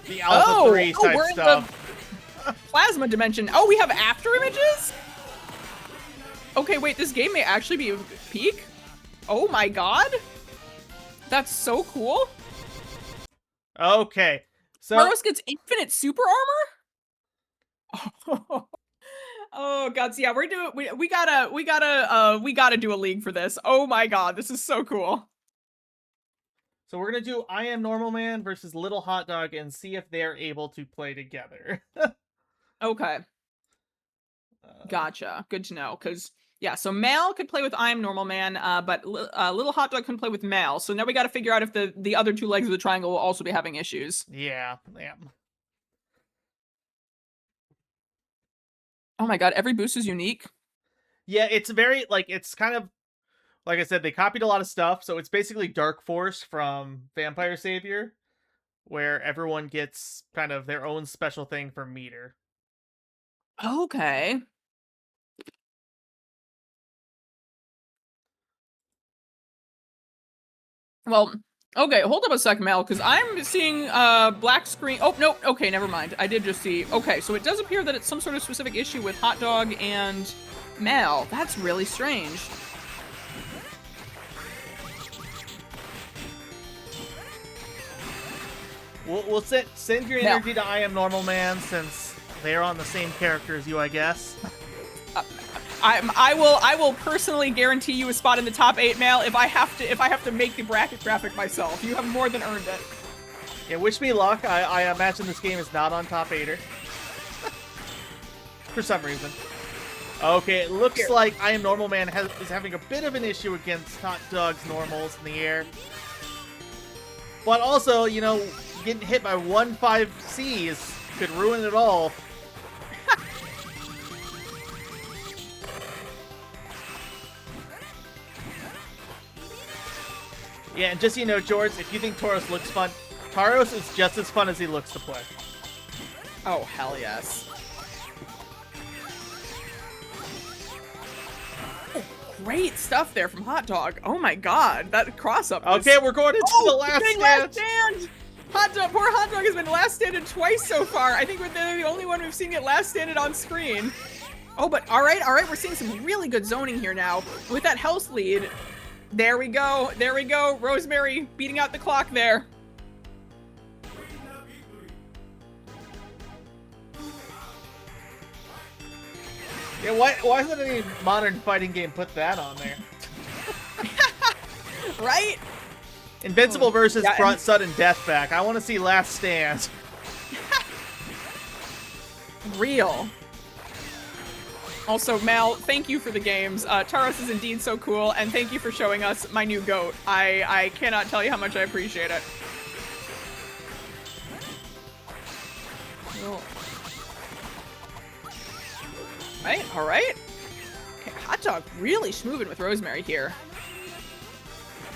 the Alpha 3 type we're stuff. In the plasma dimension. Oh, we have after images? Okay, wait, this game may actually be peak? Oh my god. That's so cool. Okay. So Taros gets infinite super armor? Oh god, so yeah, we gotta do a league for this. Oh my god, this is so cool. So we're gonna do I Am Normal Man versus Little Hot Dog and see if they're able to play together. Okay. Gotcha. Good to know. Because, yeah, so Mal could play with I Am Normal Man, but Little Hot Dog can play with Mal. So now we got to figure out if the other 2 legs of the triangle will also be having issues. Yeah, yeah. Oh my god, every boost is unique. Yeah, it's very, it's kind of, like I said, they copied a lot of stuff. So it's basically Dark Force from Vampire Savior, where everyone gets kind of their own special thing for meter. Okay. Well, okay, hold up a sec, Mal, because I'm seeing black screen. Oh, no, okay, never mind. I did just see. Okay, so it does appear that it's some sort of specific issue with Hot Dog and Mal. That's really strange. We'll send your energy to I Am Normal Man since they're on the same character as you, I guess. I will personally guarantee you a spot in the top 8, Mal, if I have to make the bracket graphic myself. You have more than earned it. Yeah, wish me luck. I imagine this game is not on top 8er. For some reason. Okay, it looks like I Am Normal Man is having a bit of an issue against Hot Dog's normals in the air. But also, getting hit by 1-5C could ruin it all. Yeah, and just so you know, George, if you think Taros looks fun, Taros is just as fun as he looks to play. Oh, hell yes. Great stuff there from Hot Dog. Oh my god, that cross-up was... Okay, we're going into the last dang, stand. last stand! Hot Dog, poor Hot Dog has been last standed twice so far. I think we're the only one we've seen get last standed on screen. Oh, but all right, we're seeing some really good zoning here now. With that health lead, there we go. Rosemary beating out the clock there. Yeah, why hasn't any modern fighting game put that on there? Right? Invincible versus Yeah, brought sudden death back. I want to see Last Stand. Real. Also, Mal, thank you for the games. Taros is indeed so cool, and thank you for showing us my new goat. I cannot tell you how much I appreciate it. Oh. All right. Okay, Hot Dog really smoothing with Rosemary here.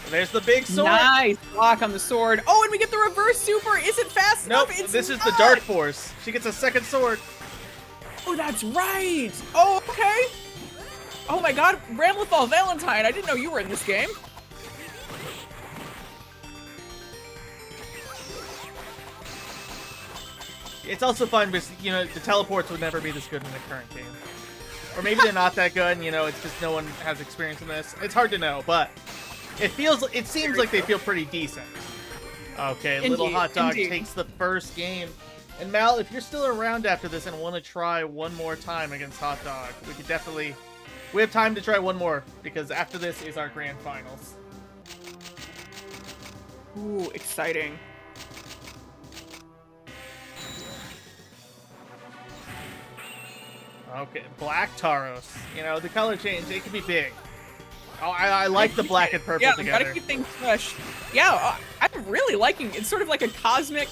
There's the big sword. Nice block on the sword. Oh, and we get the reverse super. Is it fast Nope, enough? It's this is not. the Dark Force. She gets a second sword. Oh, that's right. Oh, okay. Oh my god, Ramlethal Valentine. I didn't know you were in this game. It's also fun because, you know, the teleports would never be this good in the current game. Or maybe they're not that good, and, you know, it's just no one has experience in this. It's hard to know, but it seems like they feel pretty decent. Okay, Indeed, Little Hot Dog indeed. takes the first game. And Mal, if you're still around after this and want to try one more time against Hot Dog, we have time to try one more, because after this is our grand finals. Ooh, exciting. Okay, Black Taros. You know, the color change, it can be big. Oh, I like the black and purple together. Gotta keep things fresh. Yeah, I'm really liking. It's sort of like a cosmic,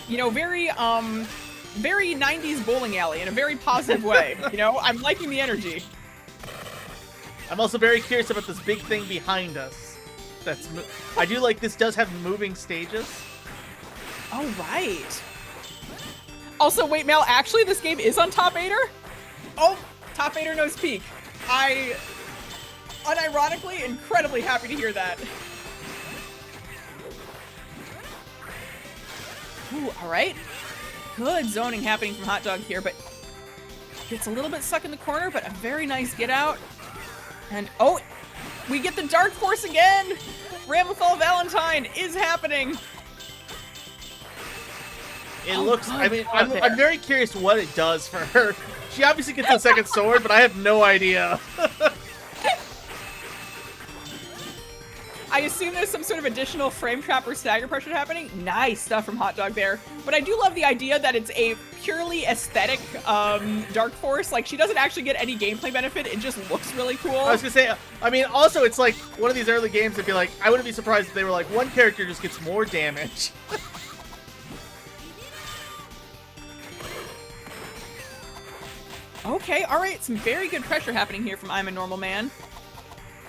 you know, very 90s bowling alley in a very positive way. You know, I'm liking the energy. I'm also very curious about this big thing behind us. I do like this does have moving stages. All right. Also, wait, Mel, actually, this game is on Top 8er? Oh, Top 8er knows peak. I, unironically, incredibly happy to hear that. Ooh, all right. Good zoning happening from Hot Dog here, but gets a little bit stuck in the corner, but a very nice get out. And, oh, we get the Dark Force again! Ramlethal Valentine is happening! It looks, I mean, I'm very curious what it does for her. She obviously gets a second sword, but I have no idea. I assume there's some sort of additional frame trap or stagger pressure happening. Nice stuff from Hot Dog there. But I do love the idea that it's a purely aesthetic Dark Force. Like, she doesn't actually get any gameplay benefit. It just looks really cool. I was gonna say, I mean, also, it's like one of these early games that'd be like, I wouldn't be surprised if they were like, one character just gets more damage. Okay, all right. Some very good pressure happening here from I'm a Normal Man.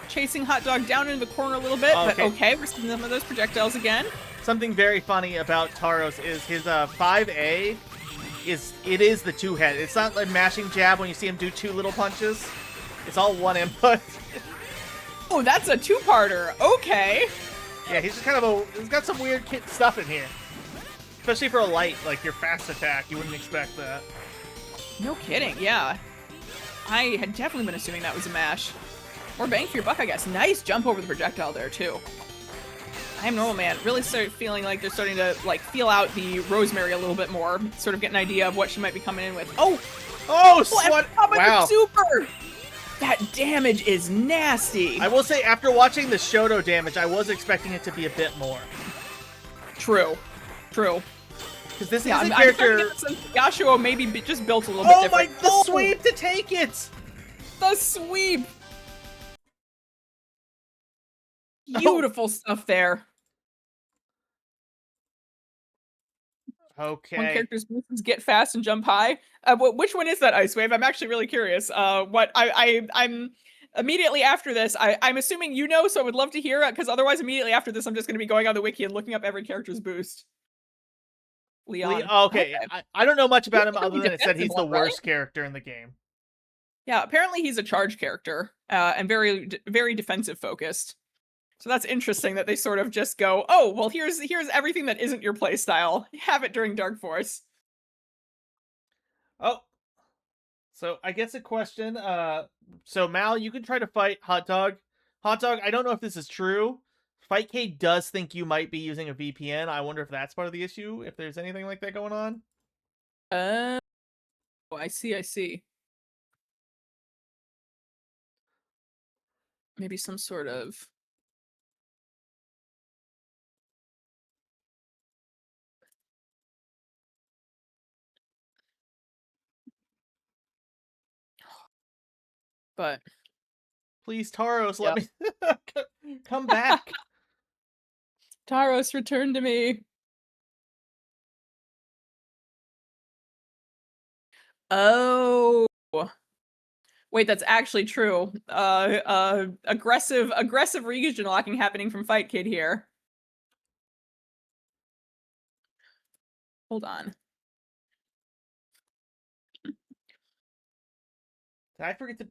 Chasing Hot Dog down into the corner a little bit, but okay, we're seeing some of those projectiles again. Something very funny about Taros is his 5A is the two-head. It's not like mashing jab when you see him do two little punches. It's all one input. Oh, that's a two-parter. Okay. Yeah, he's just kind of he's got some weird stuff in here. Especially for a light, like your fast attack, you wouldn't expect that. No kidding, yeah. I had definitely been assuming that was a mash. More bang for your buck, I guess. Nice jump over the projectile there, too. I'm Normal Man. Really start feeling like they're starting to, like, feel out the Rosemary a little bit more. Sort of get an idea of what she might be coming in with. Oh! Oh, wow. Super! That damage is nasty. I will say, after watching the Shoto damage, I was expecting it to be a bit more. True. True. Because this is a I'm character... Yasuo maybe just built a little bit different. Oh my, the sweep to take it! The sweep! Beautiful stuff there. Okay. One character's moves get fast and jump high. Which one is that, Ice Wave? I'm actually really curious. I'm immediately after this. I'm assuming you know, so I would love to hear it, because otherwise, immediately after this, I'm just going to be going on the wiki and looking up every character's boost. Leon. Okay. I don't know much about him other than it said he's the defensive one, right? worst character in the game. Yeah, apparently he's a charge character, and very defensive focused. So that's interesting that they sort of just go, oh, well, here's everything that isn't your playstyle. Have it during Dark Force. Oh, so I guess a question. So Mal, you can try to fight Hot Dog. Hot Dog, I don't know if this is true. Fightcade does think you might be using a VPN. I wonder if that's part of the issue. If there's anything like that going on. Oh, I see. I see. Maybe some sort of. But Please, Taros, let yep. me come back. Taros, return to me. Oh. Wait, that's actually true. Aggressive region locking happening from Fightcade here. Hold on. Did I forget to?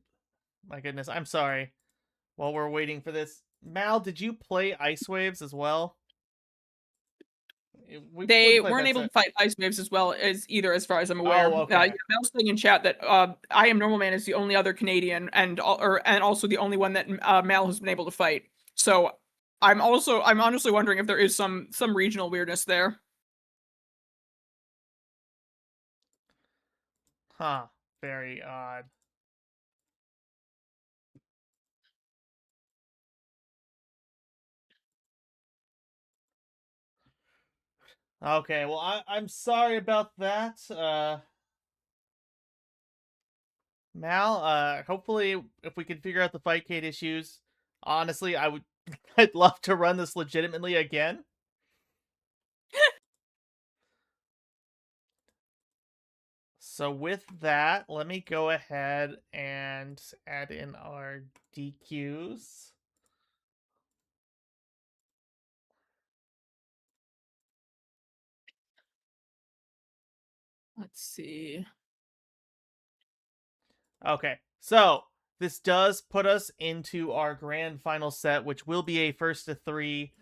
My goodness, I'm sorry. While we're waiting for this, Mal, did you play Ice Waves as well? We They played weren't that able to set. fight Ice Waves as well as either, as far as I'm aware. Oh, Yeah, okay. Mel's saying in chat that I Am Normal Man is the only other Canadian and also the only one that Mel has been able to fight. So I'm honestly wondering if there is some regional weirdness there. Huh. Very odd. Okay, well, I'm sorry about that. Mal, hopefully if we can figure out the Fightcade issues, honestly, I'd love to run this legitimately again. So with that, let me go ahead and add in our DQs. Let's see. Okay, so this does put us into our grand final set, which will be a first to three.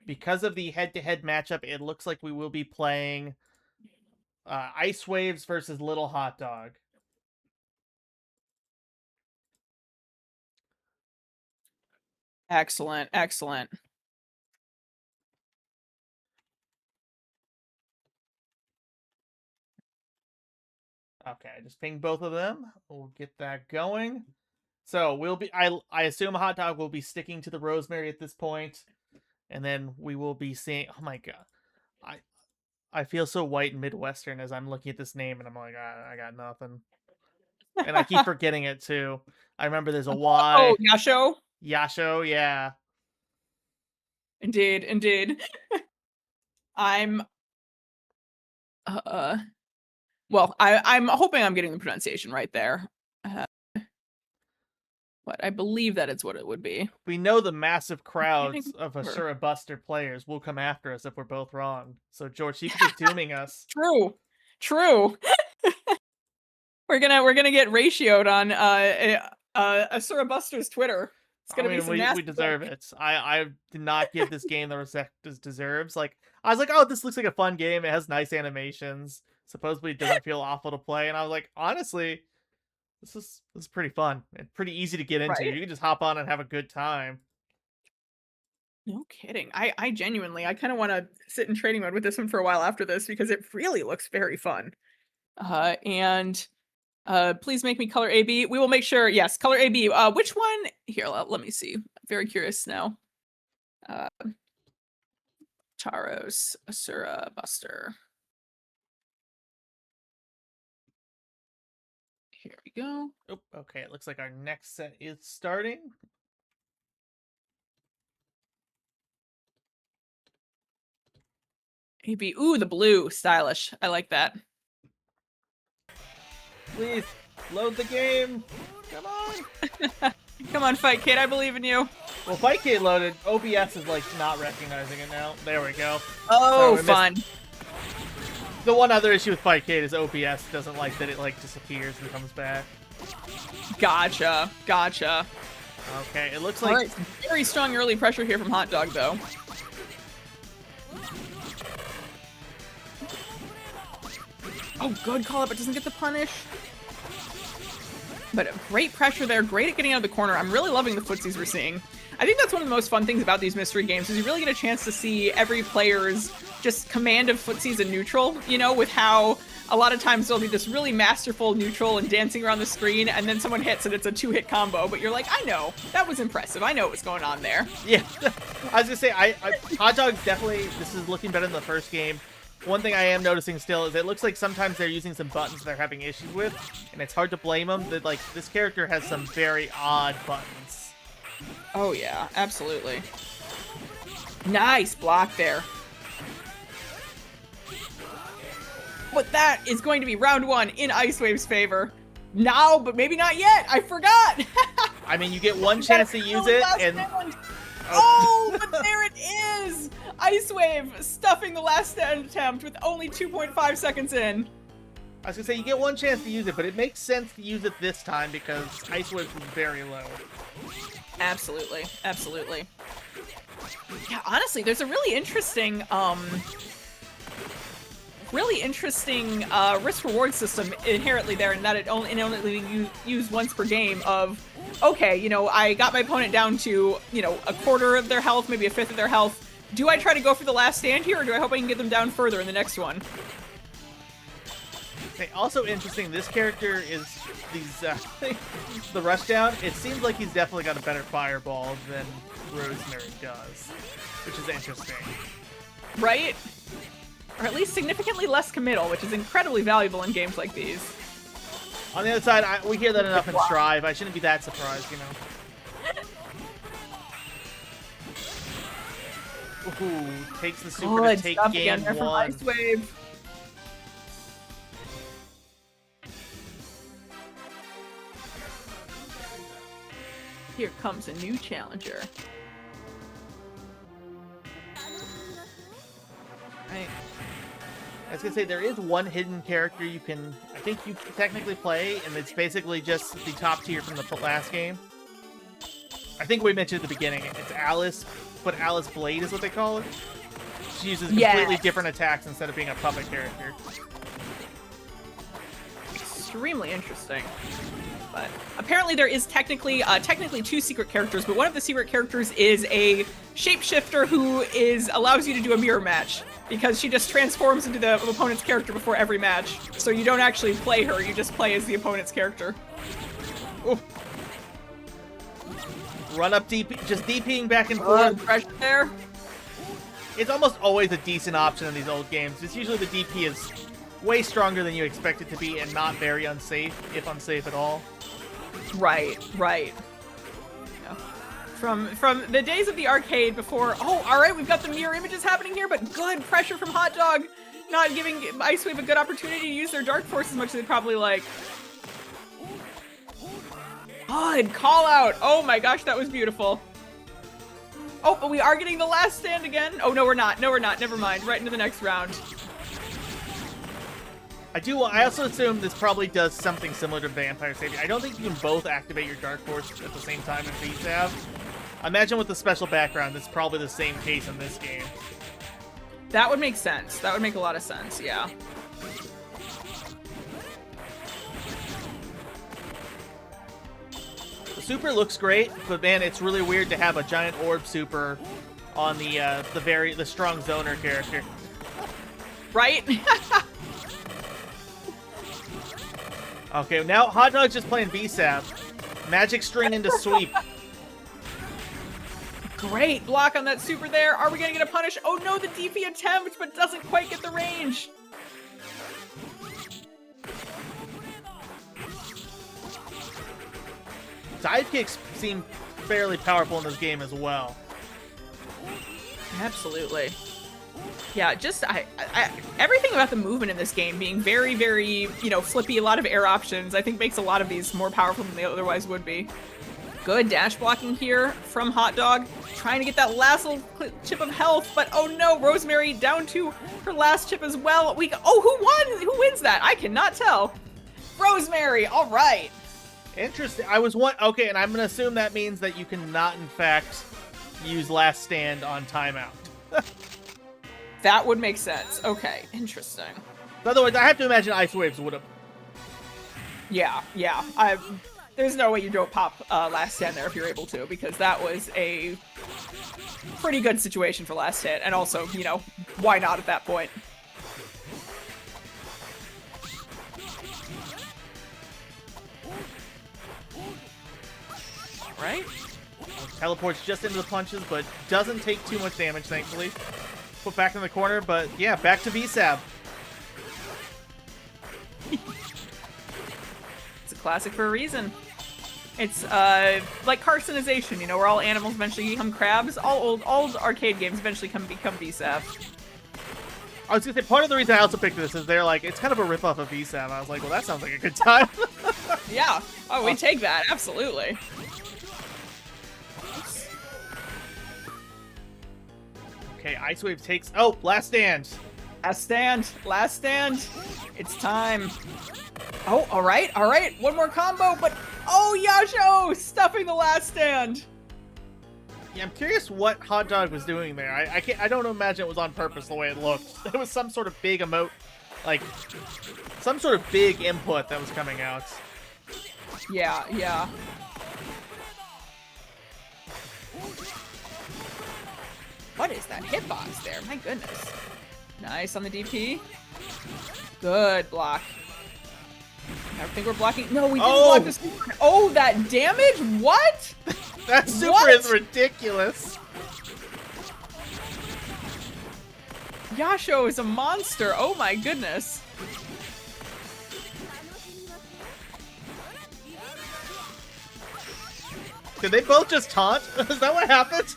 Because of the head-to-head matchup, it looks like we will be playing Ice Waves versus Little Hot Dog. Excellent, excellent. Okay, just ping both of them. We'll get that going. So we'll be. I assume Hot Dog will be sticking to the Rosemary at this point, and then we will be seeing. Oh my god, I I feel so white and Midwestern as I'm looking at this name, and I'm like, I got nothing, and I keep forgetting it too. I remember there's a Oh, Y. Yasho. Yasho, yeah. Indeed, indeed. I'm well, I'm hoping I'm getting the pronunciation right there. But I believe that it's what it would be. We know the massive crowds Can't of remember. Asura Buster players will come after us if we're both wrong. So George, you could just dooming us. True. True. we're gonna get ratioed on Asura Buster's Twitter. It's I gonna be mean, some we nasty deserve stuff. it. I did not give this game the respect it deserves. Like I was like, oh, this looks like a fun game. It has nice animations. Supposedly, it doesn't feel awful to play. And I was like, honestly, this is pretty fun and pretty easy to get into. Right? You can just hop on and have a good time. No kidding. I genuinely I kind of want to sit in training mode with this one for a while after this because it really looks very fun. And please make me color AB. We will make sure. Yes, color AB. Which one? Here, let me see. I'm very curious now. Taros, Asura, Buster. Here we go. Oh, okay. It looks like our next set is starting. AB. Ooh, the blue. Stylish. I like that. Please load the game. Come on. Come on, Fightcade. I believe in you. Well, Fightcade loaded. OBS is like not recognizing it now. There we go. Oh, So fun. The one other issue with Fightcade is OPS doesn't like that it like disappears and comes back. Gotcha. Gotcha. Okay, it looks like... All right, very strong early pressure here from Hot Dog, though. Oh, good call up, but doesn't get the punish. But great pressure there, great at getting out of the corner. I'm really loving the footsies we're seeing. I think that's one of the most fun things about these mystery games, is you really get a chance to see every player's just command of footsies and neutral, you know, with how a lot of times there'll be this really masterful neutral and dancing around the screen, and then someone hits and it's a 2-hit combo, but you're like, I know, that was impressive. I know what's going on there. Yeah, I was gonna say, Hot Dog definitely, this is looking better than the first game. One thing I am noticing still is it looks like sometimes they're using some buttons they're having issues with, and it's hard to blame them. That like this character has some very odd buttons. Oh yeah, absolutely. Nice block there. But that is going to be round 1 in Ice Wave's favor. Now, but maybe not yet. I forgot. I mean, you get one chance to use it, and oh, but there it is. Ice Wave stuffing the last attempt with only 2.5 seconds in. I was gonna say you get one chance to use it, but it makes sense to use it this time because Ice Wave was very low. Absolutely, absolutely. Yeah, honestly, there's a really interesting risk-reward system inherently there, in that it only used once per game of, okay, you know, I got my opponent down to, you know, a quarter of their health, maybe a fifth of their health. Do I try to go for the last stand here, or do I hope I can get them down further in the next one? Okay, also interesting, this character is these, the rushdown, it seems like he's definitely got a better fireball than Rosemary does, which is interesting. Right? Or at least significantly less committal, which is incredibly valuable in games like these. On the other side, we hear that enough in Strive. I shouldn't be that surprised, you know. Ooh, takes the super to take game from 1. Ice Wave. Here comes a new challenger. Right. I was gonna say, there is one hidden character you can, I think you can technically play, and it's basically just the top tier from the last game. I think we mentioned at the beginning, it's Alice, but Alice Blade is what they call it. She uses completely different attacks instead of being a puppet character. Extremely interesting. But apparently there is technically 2 secret characters, but one of the secret characters is a shapeshifter who allows you to do a mirror match, because she just transforms into the opponent's character before every match. So you don't actually play her, you just play as the opponent's character. Ooh. Run up DP, just DPing back and forth. Pressure there. It's almost always a decent option in these old games. It's usually the DP is way stronger than you expect it to be and not very unsafe, if unsafe at all. Right, right. Yeah. From the days of the arcade before, oh, alright, we've got the mirror images happening here, but good pressure from Hot Dog, not giving Ice Wave a good opportunity to use their Dark Force as much as they'd probably like. Good call out. Oh my gosh, that was beautiful. Oh, but we are getting the last stand again. Oh, no, we're not. No, we're not. Never mind. Right into the next round. I also assume this probably does something similar to Vampire Savior. I don't think you can both activate your Dark Force at the same time as these have. Imagine with the special background, it's probably the same case in this game. That would make sense. That would make a lot of sense, yeah. The super looks great, but man, it's really weird to have a giant orb super on the strong zoner character. Right? Okay, now Hot Dog's just playing B-Sap. Magic string into sweep. Great block on that super there. Are we gonna get a punish? Oh no, the DP attempt, but doesn't quite get the range. Dive kicks seem fairly powerful in this game as well. Absolutely. Yeah, just everything about the movement in this game being very, very, flippy, a lot of air options, I think makes a lot of these more powerful than they otherwise would be. Good dash blocking here from Hot Dog. Trying to get that last little chip of health, but oh no, Rosemary down to her last chip as well. Who won? Who wins that? I cannot tell. Rosemary, all right. Interesting. Okay, and I'm gonna assume that means that you cannot, in fact, use Last Stand on timeout. That would make sense. Okay, interesting. Otherwise, I have to imagine Ice Waves would have. Yeah. There's no way you don't pop Last Stand there if you're able to, because that was a pretty good situation for Last Hit, and also, you know, why not at that point? Right? Teleports just into the punches, but doesn't take too much damage, thankfully. Put back in the corner, but yeah, back to VSAB. It's a classic for a reason. It's like carcinization, you know, where all animals eventually become crabs. All old arcade games eventually become VSAB. I was gonna say, part of the reason I also picked this is they're like, it's kind of a ripoff of VSAB. I was like, well, that sounds like a good time. Yeah. Oh, we take that. Absolutely. Okay, Ice Wave takes... Oh, Last Stand. Last stand. It's time. Oh, all right. One more combo, but oh, Yasho stuffing the Last Stand. Yeah, I'm curious what Hot Dog was doing there. I don't imagine it was on purpose the way it looked. It was some sort of big emote, like some sort of big input that was coming out. Yeah. What is that hitbox there? My goodness. Nice on the DP. Good block. I think we're blocking. No, we didn't block this. Oh, that damage? What? That super is ridiculous. Yasho is a monster. Oh my goodness. Did they both just taunt? Is that what happened?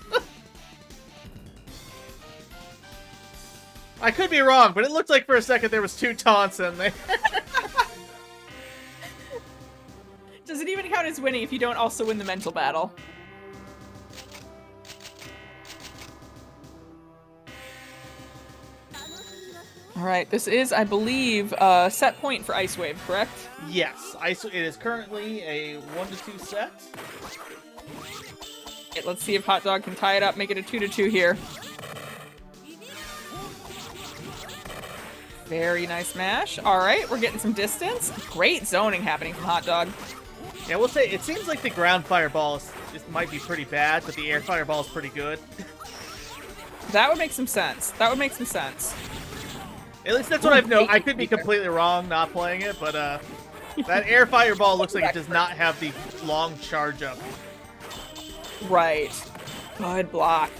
I could be wrong, but it looked like for a second there was 2 taunts in there. Does it even count as winning if you don't also win the mental battle? Alright, this is, I believe, set point for Ice Wave, correct? Yes, it is currently a 1-2 set. Okay, let's see if Hot Dog can tie it up, make it a 2-2 here. Very nice mash. Alright, we're getting some distance. Great zoning happening from Hot Dog. Yeah, we'll say, it seems like the ground fireball might be pretty bad, but the air fireball is pretty good. That would make some sense. At least that's what I've known. I could be completely wrong not playing it, but that air fireball looks like it does not have the long charge up. Right. Good block.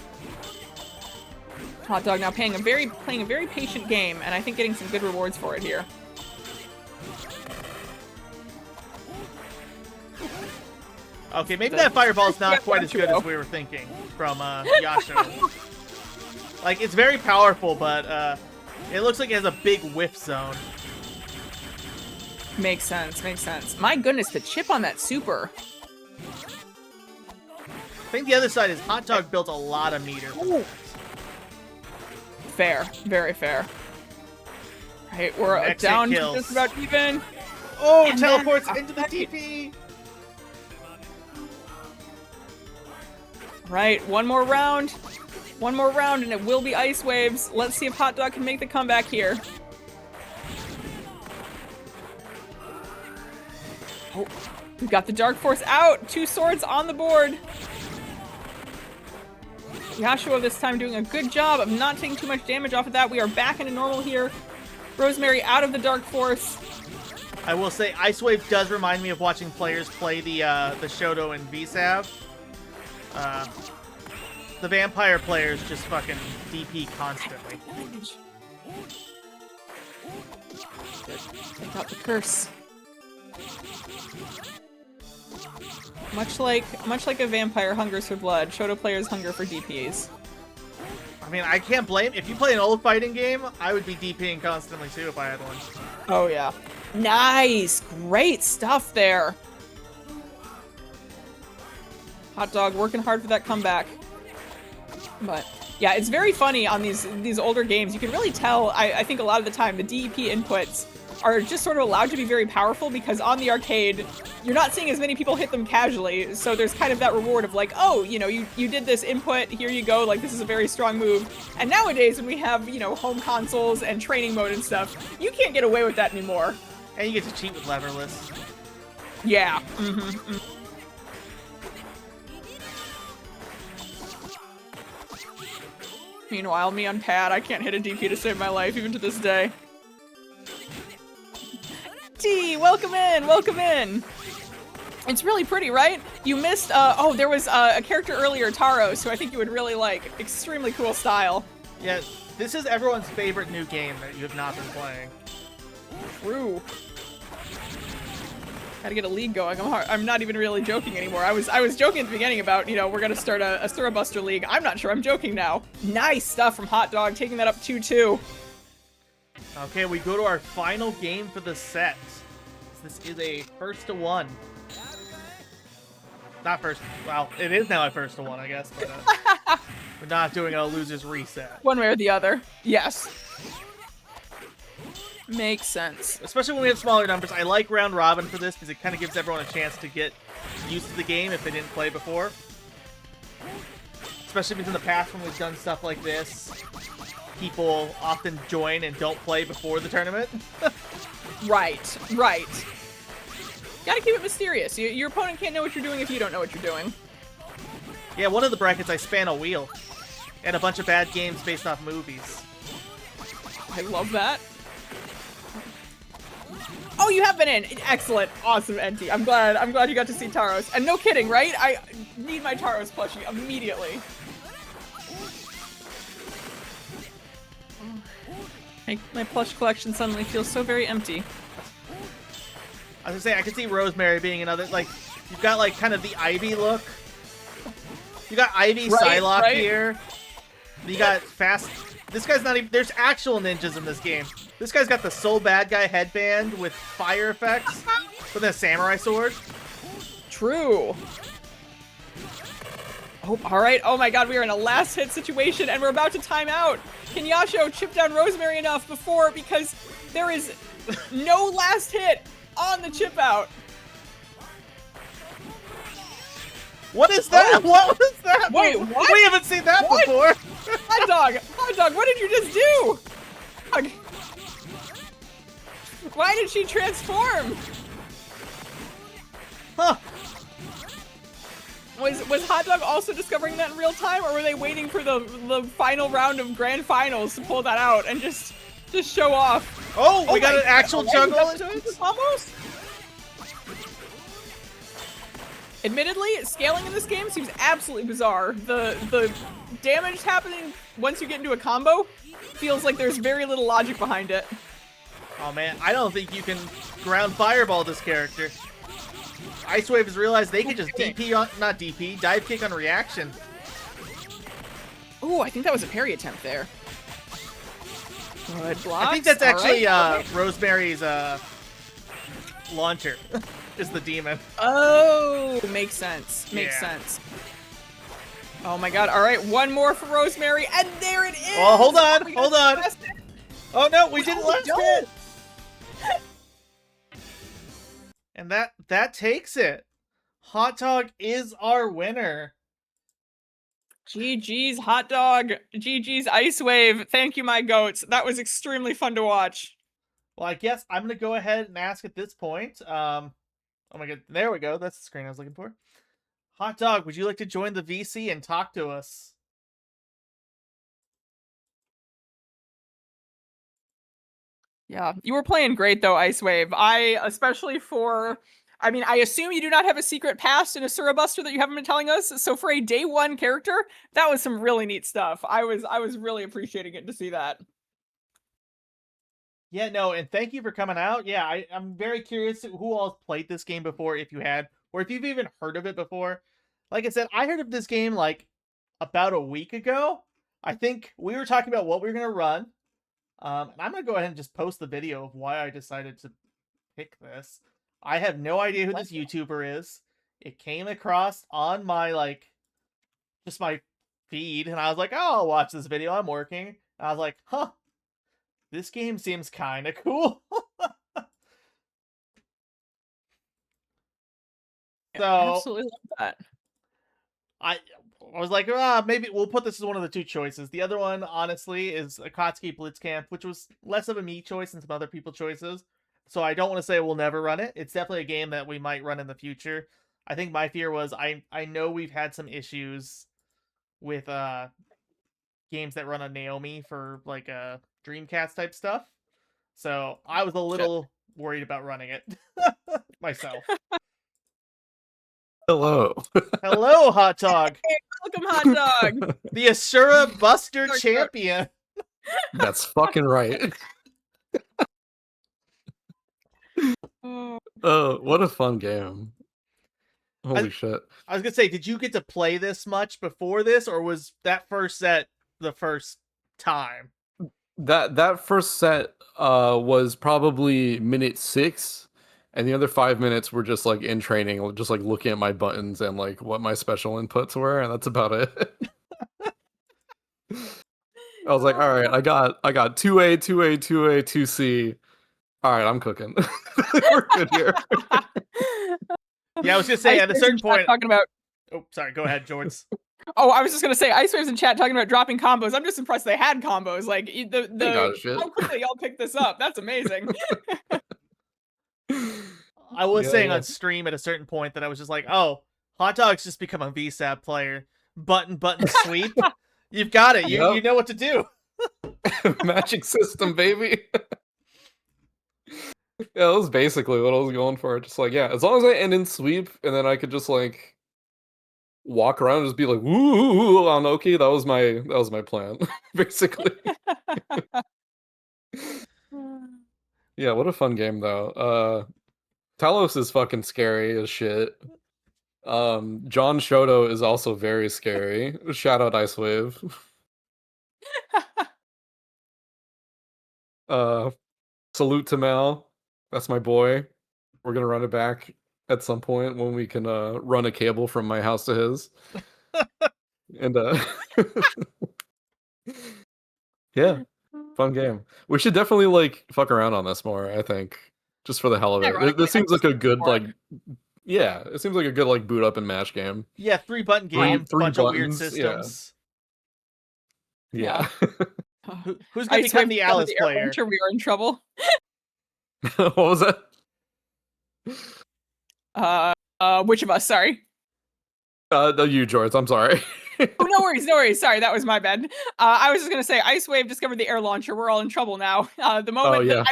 Hot Dog now playing a very patient game, and I think getting some good rewards for it here. Okay, maybe that fireball's not quite as good as we were thinking from Yasho. Like, it's very powerful, but it looks like it has a big whiff zone. Makes sense. My goodness, the chip on that super. I think the other side is Hot Dog built a lot of meter. Fair. Very fair. Right, we're down to just about even. Oh, and teleports into the TP! Right, one more round, and it will be Ice Waves. Let's see if Hot Dog can make the comeback here. Oh, we've got the Dark Force out. 2 swords on the board. Yasho this time doing a good job of not taking too much damage off of that. We are back into normal here. Rosemary out of the Dark Force. I will say, Ice Wave does remind me of watching players play the Shoto and VSAB. The vampire players just fucking DP constantly. Take out the curse. Much like a vampire hungers for blood, Shoto players hunger for DPs. I mean, I can't blame. If you play an old fighting game, I would be DPing constantly too if I had one. Oh yeah. Nice! Great stuff there! Hot Dog working hard for that comeback. But yeah, it's very funny on these older games. You can really tell, I think a lot of the time, the DEP inputs are just sort of allowed to be very powerful because on the arcade, you're not seeing as many people hit them casually. So there's kind of that reward of like, oh, you know, you did this input, here you go, like this is a very strong move. And nowadays when we have, you know, home consoles and training mode and stuff, you can't get away with that anymore. And you get to cheat with leverless. Yeah. Meanwhile, me on pad, I can't hit a DP to save my life, even to this day. T, welcome in, welcome in. It's really pretty, right? You missed, oh, there was a character earlier, Taros, who I think you would really like. Extremely cool style. Yeah, this is everyone's favorite new game that you have not been playing. True. Gotta get a league going. I'm not even really joking anymore. I was joking at the beginning about, you know, we're gonna start a Asura Buster league. I'm not sure I'm joking now. Nice stuff from Hot Dog, taking that up 2-2. Okay, we go to our final game for the set. This is a 1-1. Not first, well, it is now a 1-1, I guess, but we're not doing a loser's reset. One way or the other. Yes. Makes sense. Especially when we have smaller numbers. I like round robin for this because it kind of gives everyone a chance to get used to the game if they didn't play before. Especially because in the past when we've done stuff like this, people often join and don't play before the tournament. Right, right. Gotta keep it mysterious. Your opponent can't know what you're doing if you don't know what you're doing. Yeah, one of the brackets I span a wheel. And a bunch of bad games based off movies. I love that. Oh, you have been in. Excellent. Awesome, NT. I'm glad you got to see Taros. And no kidding, right? I need my Taros plushie immediately. My plush collection suddenly feels so very empty. I was gonna say, I could see Rosemary being another, like, you've got, like, kind of the Ivy look. You got Ivy Psylocke here. You got Fast... This guy's not even... There's actual ninjas in this game. This guy's got the Soul Bad Guy headband with fire effects with a samurai sword. True. Oh, alright. Oh my god, we are in a last hit situation and we're about to time out. Can Yasho chip down Rosemary enough before, because there is no last hit on the chip out. What is that? Oh. What was that? Wait, what? We haven't seen that before. Hot Dog, what did you just do? Why did she transform? Huh. Was Hot Dog also discovering that in real time, or were they waiting for the final round of grand finals to pull that out and just show off? Oh, we got an actual jungle into it? Almost. Admittedly, scaling in this game seems absolutely bizarre. The damage happening once you get into a combo feels like there's very little logic behind it. Oh man, I don't think you can ground fireball this character. Ice Wave has realized they can just DP on, not DP, dive kick on reaction. Ooh, I think that was a parry attempt there. Good blocks. I think that's actually right. Rosemary's launcher is the demon. Oh, makes sense. Makes sense. Oh my god. All right, one more for Rosemary, and there it is. Oh, hold on, hold on. Oh no, we didn't last hit. And that takes it. Hot Dog is our winner. GG's Hot Dog. GG's Ice Wave. Thank you, my goats. That was extremely fun to watch. Well, I guess I'm going to go ahead and ask at this point. Oh my god, there we go. That's the screen I was looking for. Hot Dog, would you like to join the VC and talk to us? Yeah, you were playing great though, Ice Wave. Especially for, I mean, I assume you do not have a secret past in Asura Buster that you haven't been telling us. So for a day one character, that was some really neat stuff. I was really appreciating it to see that. Yeah, no, and thank you for coming out. Yeah, I'm very curious who all played this game before, if you had, or if you've even heard of it before. Like I said, I heard of this game like about a week ago. I think we were talking about what we were going to run. And I'm going to go ahead and just post the video of why I decided to pick this. I have no idea who this YouTuber is. it came across on my just my feed, and I was like, oh, I'll watch this video. I'm working. And I was like, huh, this game seems kind of cool. So Absolutely love that. I I was like, maybe we'll put this as one of the two choices. The other one, honestly, is Akatsuki Blitzcamp, which was less of a me choice than some other people choices. So I don't want to say we'll never run it. It's definitely a game that we might run in the future. I think my fear was I know we've had some issues with games that run on Naomi for like Dreamcast type stuff. So I was a Shit. little worried about running it myself. Hello. Hello, Hot Dog. Hey, welcome, Hot Dog. The Asura Buster Sorry, champion. That's fucking right. Oh, what a fun game. Holy shit. I was gonna say, did you get to play this much before this, or was that first set the first time? That first set was probably minute 6, and the other 5 minutes were just like in training, just like looking at my buttons and like what my special inputs were, and that's about it. I was like, all right, I got 2A, 2A, 2A, 2C. All right, I'm cooking. We're good here. Yeah, I was gonna say at a certain point. Talking about. Oh, sorry. Go ahead, George. Oh, I was just gonna say, Ice Waves in chat talking about dropping combos. I'm just impressed they had combos. Like how quickly y'all picked this up. That's amazing. I was saying on stream at a certain point that I was just like, oh, Hot Dog's just become a VSAB player. Button sweep. You've got it. You know what to do. Magic system, baby. Yeah, that was basically what I was going for. Just like, yeah, as long as I end in sweep, and then I could just like walk around and just be like, "Woo!" on Oki. That was my plan, basically. Yeah, what a fun game though. Talos is fucking scary as shit. John Shoto is also very scary. Shout out Ice Wave. Salute to Mal. That's my boy. We're gonna run it back at some point when we can run a cable from my house to his. And yeah, fun game. We should definitely like fuck around on this more, I think. Just for the hell of it. This seems like a good yeah, it seems like a good like boot up and mash game. Yeah, 3-button game, bunch of weird systems. Yeah. Who's gonna become the Alice player? We are in trouble. What was that? Which of us? Sorry. No, you, George. I'm sorry. Oh, no worries. Sorry, that was my bad. I was just gonna say, Ice Wave discovered the air launcher. We're all in trouble now. The moment that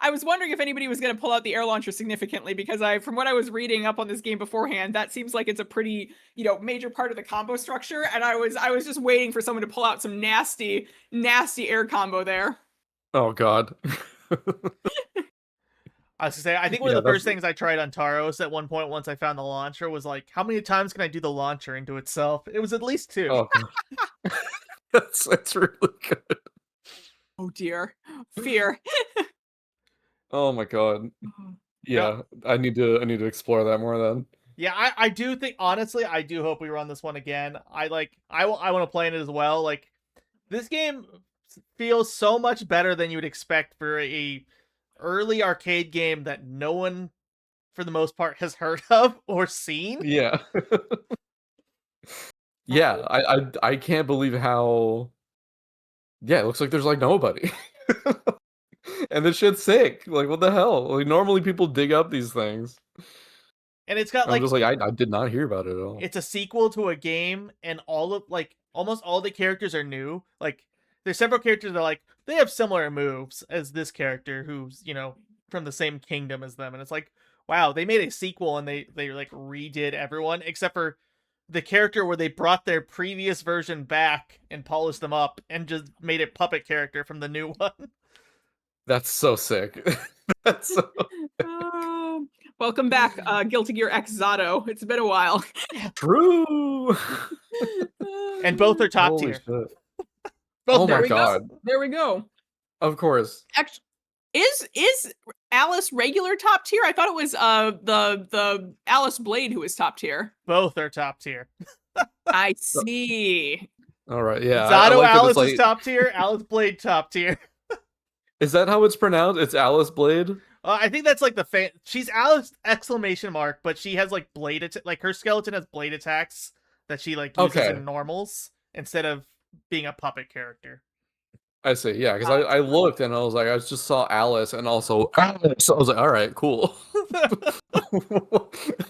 I was wondering if anybody was gonna pull out the air launcher significantly, because from what I was reading up on this game beforehand, that seems like it's a pretty, major part of the combo structure. And I was just waiting for someone to pull out some nasty air combo there. Oh God. I was gonna say, I think one of the first things I tried on Taros at one point, once I found the launcher, was like, how many times can I do the launcher into itself? It was at least 2. Oh, that's really good. Oh dear, fear. Oh my God. Yeah, I need to explore that more then. Yeah, I do think, honestly, I do hope we run this one again. I want to play in it as well. Like, this game feels so much better than you would expect for a early arcade game that no one, for the most part, has heard of or seen. Yeah. Yeah, I can't believe how. Yeah, it looks like there's like nobody. And this shit's sick. Like, what the hell? Like, normally people dig up these things. And it's got I'm just like, I did not hear about it at all. It's a sequel to a game, and almost all the characters are new. Like, there's several characters that they have similar moves as this character who's, from the same kingdom as them. And it's like, wow, they made a sequel and they like redid everyone except for the character where they brought their previous version back and polished them up and just made a puppet character from the new one. That's so sick. That's so welcome back, Guilty Gear X Zato. It's been a while. True. And both are top tier. Shit. Oh my God. There we go. Of course. Actually, is Alice regular top tier? I thought it was the Alice Blade who was top tier. Both are top tier. I see. All right, yeah, I Zato like that it's Alice is like. top tier. Alice Blade top tier. Is that how it's pronounced? It's Alice Blade. I think that's like the she's Alice exclamation mark, but she has like like her skeleton has blade attacks that she like uses Okay. in normals instead of being a puppet character. I see, yeah, because I looked and I was like, I just saw Alice and also Alice. So I was like, all right, cool.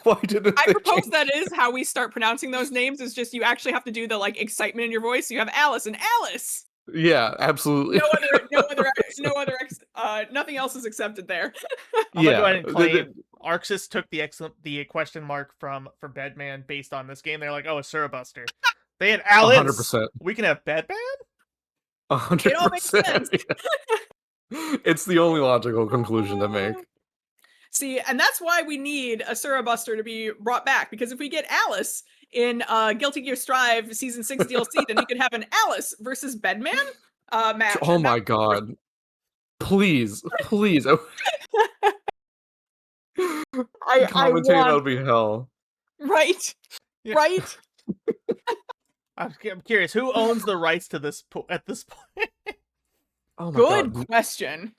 Why didn't I they propose change- that is how we start pronouncing those names. Is just you actually have to do the like excitement in your voice. You have Alice and Alice. Yeah, absolutely. Nothing else is accepted there. I'm gonna go ahead Yeah, and claim Arxis took the question mark from Bedman based on this game. They're like, oh, Asura Buster. They had Alice. 100%. We can have Bedman. 100%. It all makes sense. It's the only logical conclusion to make. See, and that's why we need Asura Buster to be brought back, because if we get Alice in Guilty Gear Strive Season 6 DLC, then we could have an Alice versus Bedman match. Oh my god. Please. Commentating, that would be hell. Right. Yeah. Right. I'm curious, who owns the rights to this at this point? Oh my Good god. question.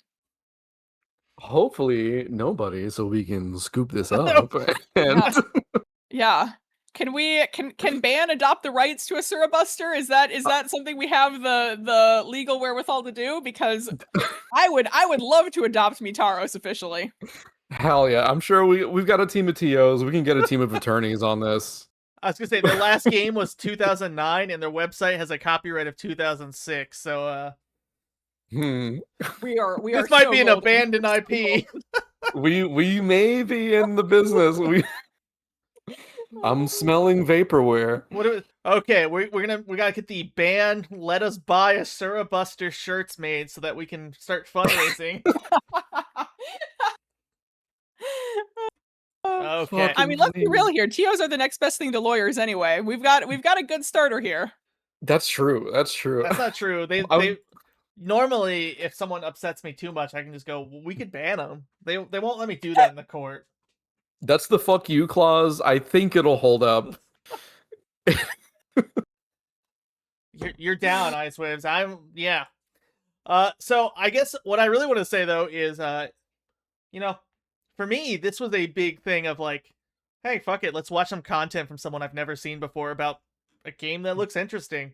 Hopefully nobody, so we can scoop this up. And Yeah. Can Ban adopt the rights to Asura Buster? Is that something we have the legal wherewithal to do? Because I would love to adopt Mitaros officially. hell yeah. I'm sure we've got a team of TOs. We can get a team of attorneys on this. I was gonna say their last game was 2009, and their website has a copyright of 2006. So, We are. this might so be an golden. abandoned IP. We may be in the business. I'm smelling vaporware. Okay, we gotta get the band Let Us Buy Asura Buster shirts made so that we can start fundraising. Okay. I mean, let's be real here. TOs are the next best thing to lawyers anyway. We've got a good starter here. That's true. That's not true. They normally, if someone upsets me too much, I can just go, well, we could ban them. They won't let me do that in the court. That's the fuck you clause. I think it'll hold up. You're down, Ice Waves. Yeah. So I guess what I really want to say though is, for me, this was a big thing of like, hey, fuck it, let's watch some content from someone I've never seen before about a game that looks interesting.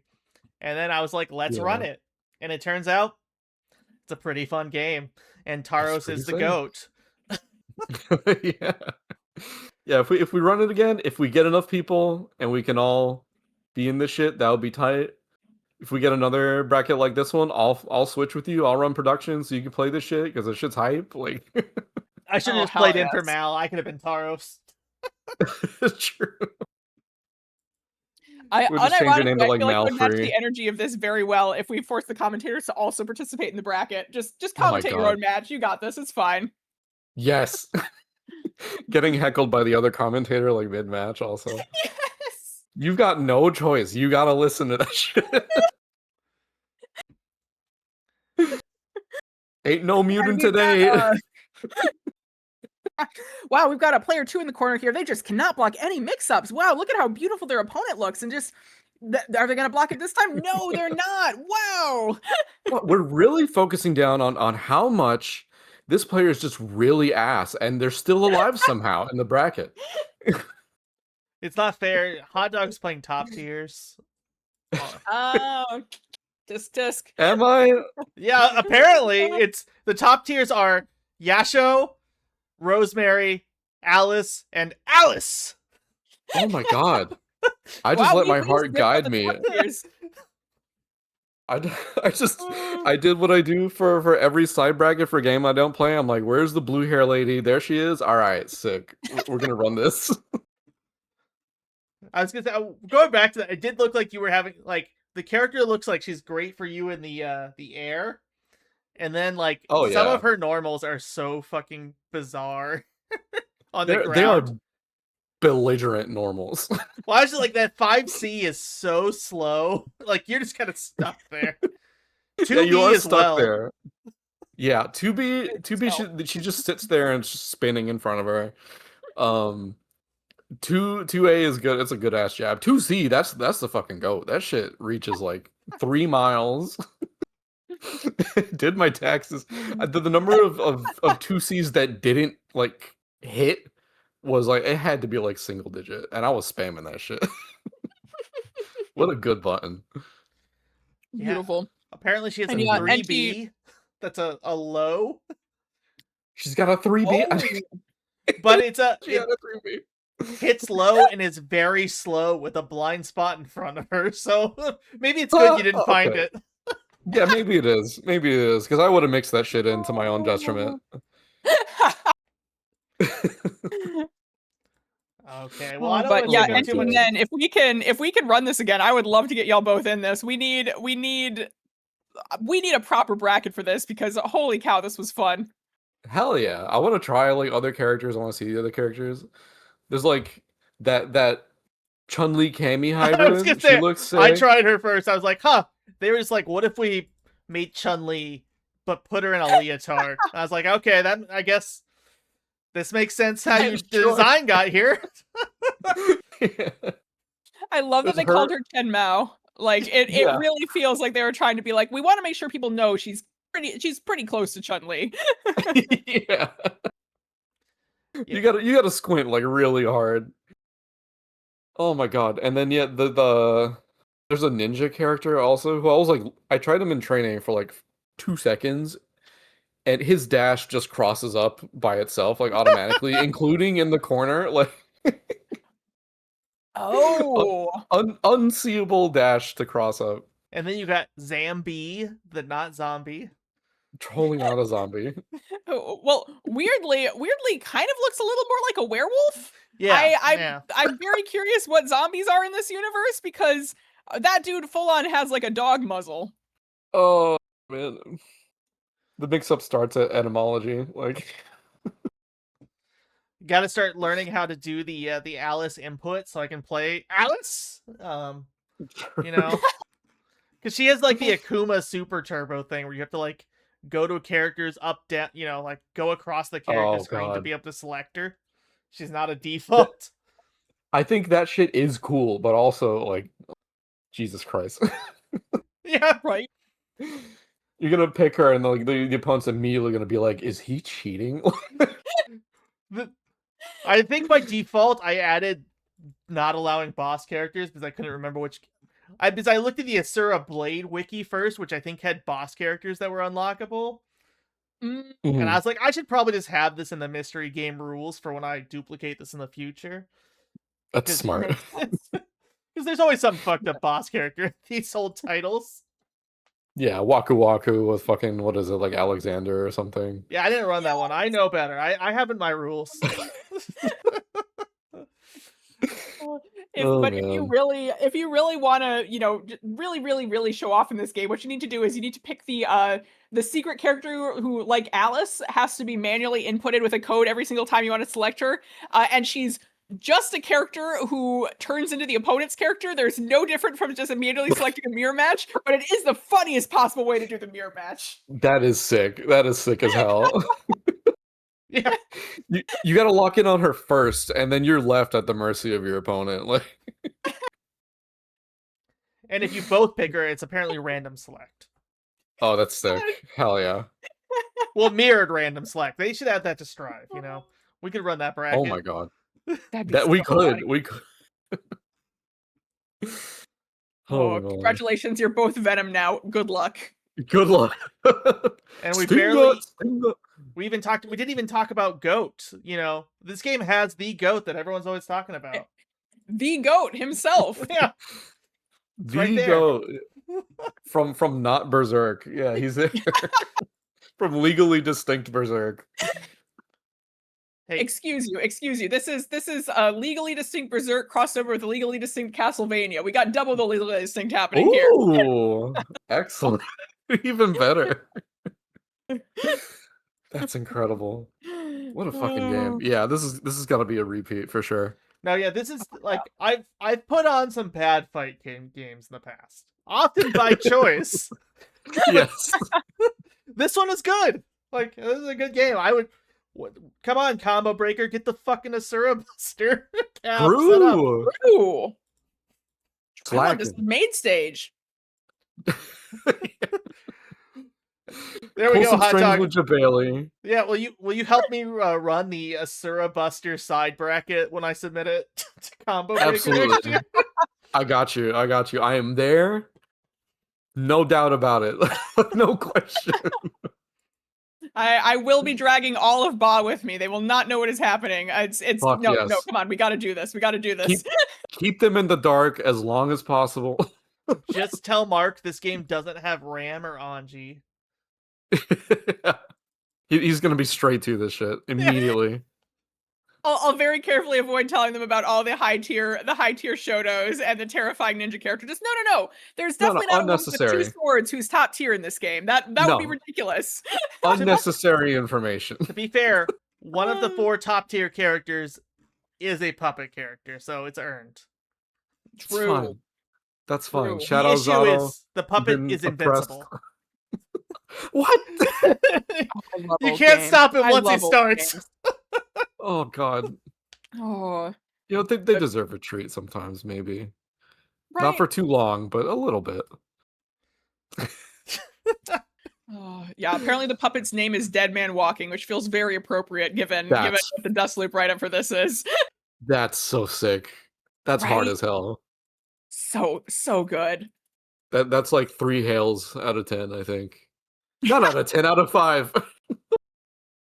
And then I was like, let's run it. And it turns out it's a pretty fun game. And Taros is the GOAT. Yeah. Yeah, if we run it again, if we get enough people and we can all be in this shit, that would be tight. If we get another bracket like this one, I'll switch with you. I'll run production so you can play this shit because the shit's hype. Like I should have just played in for Mal. I could have been Taros. True. We'll just change your name to like I feel like we match Malfree. the energy of this very well if we force the commentators to also participate in the bracket. Just commentate your own match. You got this. It's fine. Yes. Getting heckled by the other commentator like mid-match also. Yes. You've got no choice. You gotta listen to that shit. Ain't no mutant today. Wow, we've got a player 2 in the corner here. They just cannot block any mix-ups. Wow, look at how beautiful their opponent looks. And just, are they going to block it this time? No, they're not. Wow. We're really focusing down on how much this player is just really ass, and they're still alive somehow in the bracket. It's not fair. Hot Dog's playing top tiers. Oh, tisk. Am I? Yeah, apparently it's the top tiers are Yasho, Rosemary, Alice, and Alice. Oh my god. I just let my heart guide me. I did what I do for every side bracket for a game I don't play. I'm like, where's the blue hair lady? There she is. All right, sick. We're gonna run this. I was gonna say, going back to that, it did look like you were having like the character looks like she's great for you in the air, and then like some of her normals are so fucking bizarre on the ground. They are belligerent normals. Well, actually, like that 5C is so slow. Like you're just kind of stuck there. 2B Yeah, you are as stuck well. there. Yeah, 2B So, she just sits there and it's just spinning in front of her. 2A is good. It's a good ass jab. 2C, that's the fucking goat. That shit reaches like 3 miles. Did my taxes. The number of 2Cs that didn't like hit was like it had to be like single digit, and I was spamming that shit. What a good button. Yeah. beautiful. Apparently she has a And yeah, and 3B. That's a low. She's got a 3B. oh, But it's She had a 3B. hits low and is very slow with a blind spot in front of her. So maybe it's good you didn't find Okay. it. Yeah, maybe it is. Maybe it is because I would have mixed that shit into my own detriment. Okay, well I don't but want to yeah, take up and too much. then if we can run this again, I would love to get y'all both in this. We need a proper bracket for this because holy cow, this was fun. Hell yeah. I want to try like other characters. I want to see the other characters. There's like that Chun-Li Cammy I was gonna hybrid. She say looks I sick. tried her first. I was like, huh. They were just like, what if we made Chun-Li but put her in a leotard? I was like, okay, that I guess this makes sense how you the Sure. design got here. I love that There's they called her Chen Mao. Like it Yeah. really feels like they were trying to be like, we want to make sure people know she's pretty close to Chun-Li. Yeah. You gotta squint like really hard. Oh my god. And then yeah, there's a ninja character also who I was like I tried him in training for like 2 seconds and his dash just crosses up by itself like automatically, including in the corner, like Oh. unseeable dash to cross up. And then you got Zambi, the not zombie. Trolling out a zombie. Well, weirdly kind of looks a little more like a werewolf. Yeah, I'm very curious what zombies are in this universe because that dude full on has like a dog muzzle. Oh man. The mix-up starts at etymology. Like Got to start learning how to do the Alice input so I can play Alice. You know, because she has like the Akuma Super Turbo thing where you have to like go to characters up down, you know, like go across the character Oh, screen to God. be able to select her. She's not a default. I think that shit is cool, but also like Jesus Christ. Yeah, Right. You're gonna pick her, and like the opponent's immediately gonna be like, "Is he cheating?" I think by default I added not allowing boss characters because I couldn't remember which. Because I looked at the Asura Blade wiki first, which I think had boss characters that were unlockable, and I Mhm. was like, I should probably just have this in the mystery game rules for when I duplicate this in the future. That's 'Cause- smart. Because there's always some fucked up boss character in these old titles. Yeah, Waku Waku with fucking what is it like Alexander or something? Yeah, I didn't run that one. I know better. I have in my rules. Oh, But man. if you really want to, you know, really show off in this game, what you need to do is you need to pick the secret character who, like Alice, has to be manually inputted with a code every single time you want to select her, and she's just a character who turns into the opponent's character. There's no different from just immediately selecting a mirror match, but it is the funniest possible way to do the mirror match. That is sick. That is sick as hell. Yeah. You gotta lock in on her first, and then you're left at the mercy of your opponent. Like And if you both pick her, it's apparently random select. oh, that's sick. Hell yeah. Well, mirrored random select. They should add that to Strive, you know? We could run that bracket. Oh my god. That'd be That we so could. funny. We could. Oh, my. congratulations, you're both Venom now. Good luck. Good luck. And we Stinga, Stinga. we didn't even talk about GOAT, you know? This game has the GOAT that everyone's always talking about. The goat himself. Yeah. right The there. goat. From not Berserk. Yeah, he's there. From legally distinct Berserk. Hey, Excuse you. This is a legally distinct Berserk crossover with a legally distinct Castlevania. We got double the legally distinct happening here. Ooh, excellent. Even better. That's incredible. What a fucking game. Yeah, this is gotta be a repeat for sure. now, yeah, this is like I've put on some bad fight games in the past, often by choice. Yes. This one was good. Like, this is a good game. Come on, Combo Breaker, get the fucking Asura Buster cap set up. True. Ooh. I want this Slacking. main stage. There we Pull go, some hot strings dog. with Jabali. Yeah, will you help me run the Asura Buster side bracket when I submit it to Combo Breaker next Absolutely. year? I got you. I am there. No doubt about it. No question. I will be dragging all of Ba with me. They will not know what is happening. It's Fuck no, yes. come on, we got to do this. We got to do this. Keep them in the dark as long as possible. Just tell Mark this game doesn't have Ram or Anji. He's gonna be straight to this shit immediately. I'll very carefully avoid telling them about all the high tier Shotos and the terrifying ninja character. Just no. There's definitely not a woman with 2 swords who's top tier in this game. That would be ridiculous. Unnecessary information. To be fair, one of the 4 top tier characters is a puppet character, so it's earned. True. That's fine. True. Shadow The issue Zado is the puppet been is oppressed. invincible. What? You can't stop him once he starts. Oh god. Oh. You know, they deserve a treat sometimes, maybe. Right. Not for too long, but a little bit. Oh, yeah, apparently the puppet's name is Dead Man Walking, which feels very appropriate given what the Dust Loop write-up for this is. That's so sick. That's hard as hell. So good. That's like 3 hails out of 10, I think. Not out of 10, out of 5.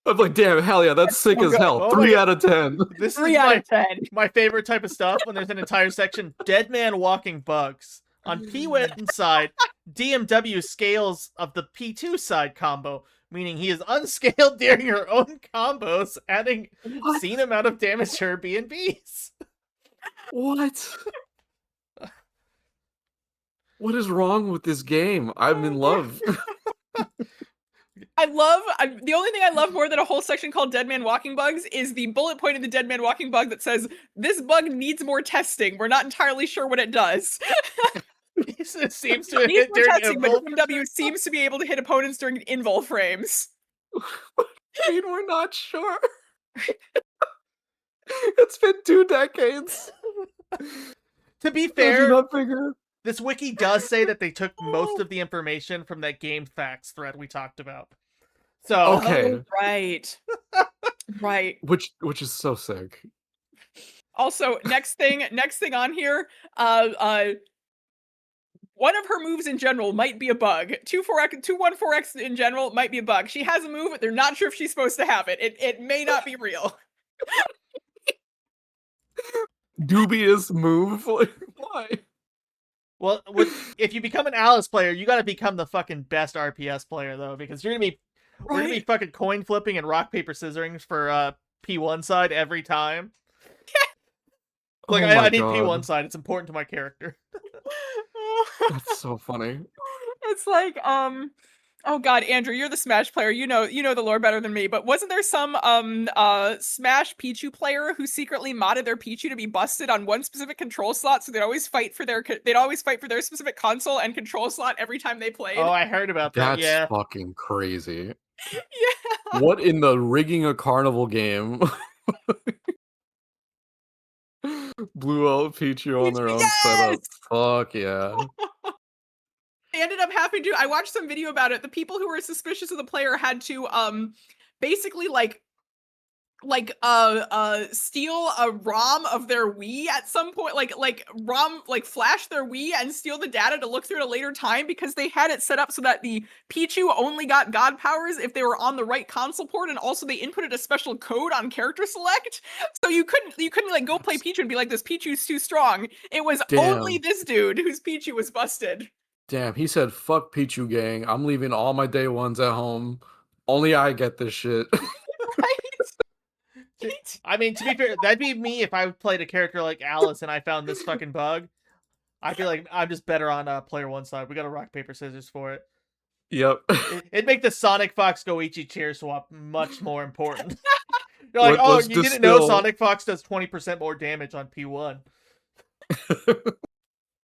I'm like, damn, hell yeah, that's sick as hell. Oh 3 out of 10. This 3 is out of 10. My favorite type of stuff when there's an entire section, Dead Man Walking Bugs. On P1 side, DMW scales of the P2 side combo, meaning he is unscaled during her own combos, adding obscene amount of damage to her B&Bs. What? What is wrong with this game? I'm in love. The only thing I love more than a whole section called Dead Man Walking Bugs is the bullet point of the Dead Man Walking Bug that says, this bug needs more testing. We're not entirely sure what it does. It seems to hit during testing, but DMW seems to be able to hit opponents during invul frames. I mean, we're not sure. It's been 2 decades. To be fair, this wiki does say that they took most of the information from that game facts thread we talked about. So okay, right, which is so sick. Also, next thing on here, one of her moves in general might be a bug. 214X in general might be a bug. She has a move, but they're not sure if she's supposed to have it. It may not be real. Dubious move. Like, why? Well, if you become an Alice player, you gotta become the fucking best RPS player though, because we're gonna be fucking coin flipping and rock paper scissoring for P1 side every time. Like I need P1 side. It's important to my character. That's so funny. It's like, oh god, Andrew, you're the Smash player. You know the lore better than me. But wasn't there some Smash Pichu player who secretly modded their Pichu to be busted on one specific control slot, so they'd always fight for their specific console and control slot every time they played? Oh, I heard about that. That's fucking crazy. Yeah. What in the rigging a carnival game? Blew out Pichu on their own setup. Fuck yeah. They ended up having to, I watched some video about it. The people who were suspicious of the player had to basically steal a ROM of their Wii at some point, flash their Wii and steal the data to look through at a later time, because they had it set up so that the Pichu only got god powers if they were on the right console port, and also they inputted a special code on character select, so you couldn't like go play Pichu and be like, this Pichu's too strong. It was only this dude whose Pichu was busted. Damn, he said, fuck Pichu gang, I'm leaving all my day ones at home, only I get this shit. I mean, to be fair, that'd be me if I played a character like Alice and I found this fucking bug. I'd be like, I'm just better on player 1 side. We got to rock, paper, scissors for it. Yep. It'd make the Sonic Fox Goichi chair swap much more important. You're like, you didn't know Sonic Fox does 20% more damage on P1.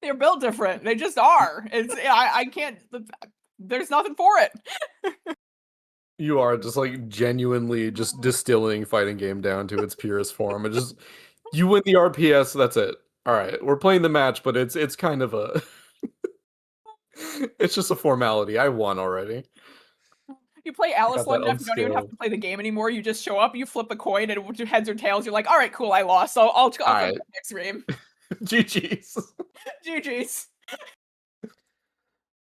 They're built different. They just are. I can't. there's nothing for it. You are just like genuinely just distilling fighting game down to its purest form. It just you win the RPS, that's it. All right, we're playing the match, but it's kind of a it's just a formality. I won already. You play I Alice got that long enough, you don't even have unskilled. to play the game anymore. You just show up, you flip a coin, and it heads or tails. You're like, all right, cool, I lost. So I'll come Alright. back next game. GG's. GG's.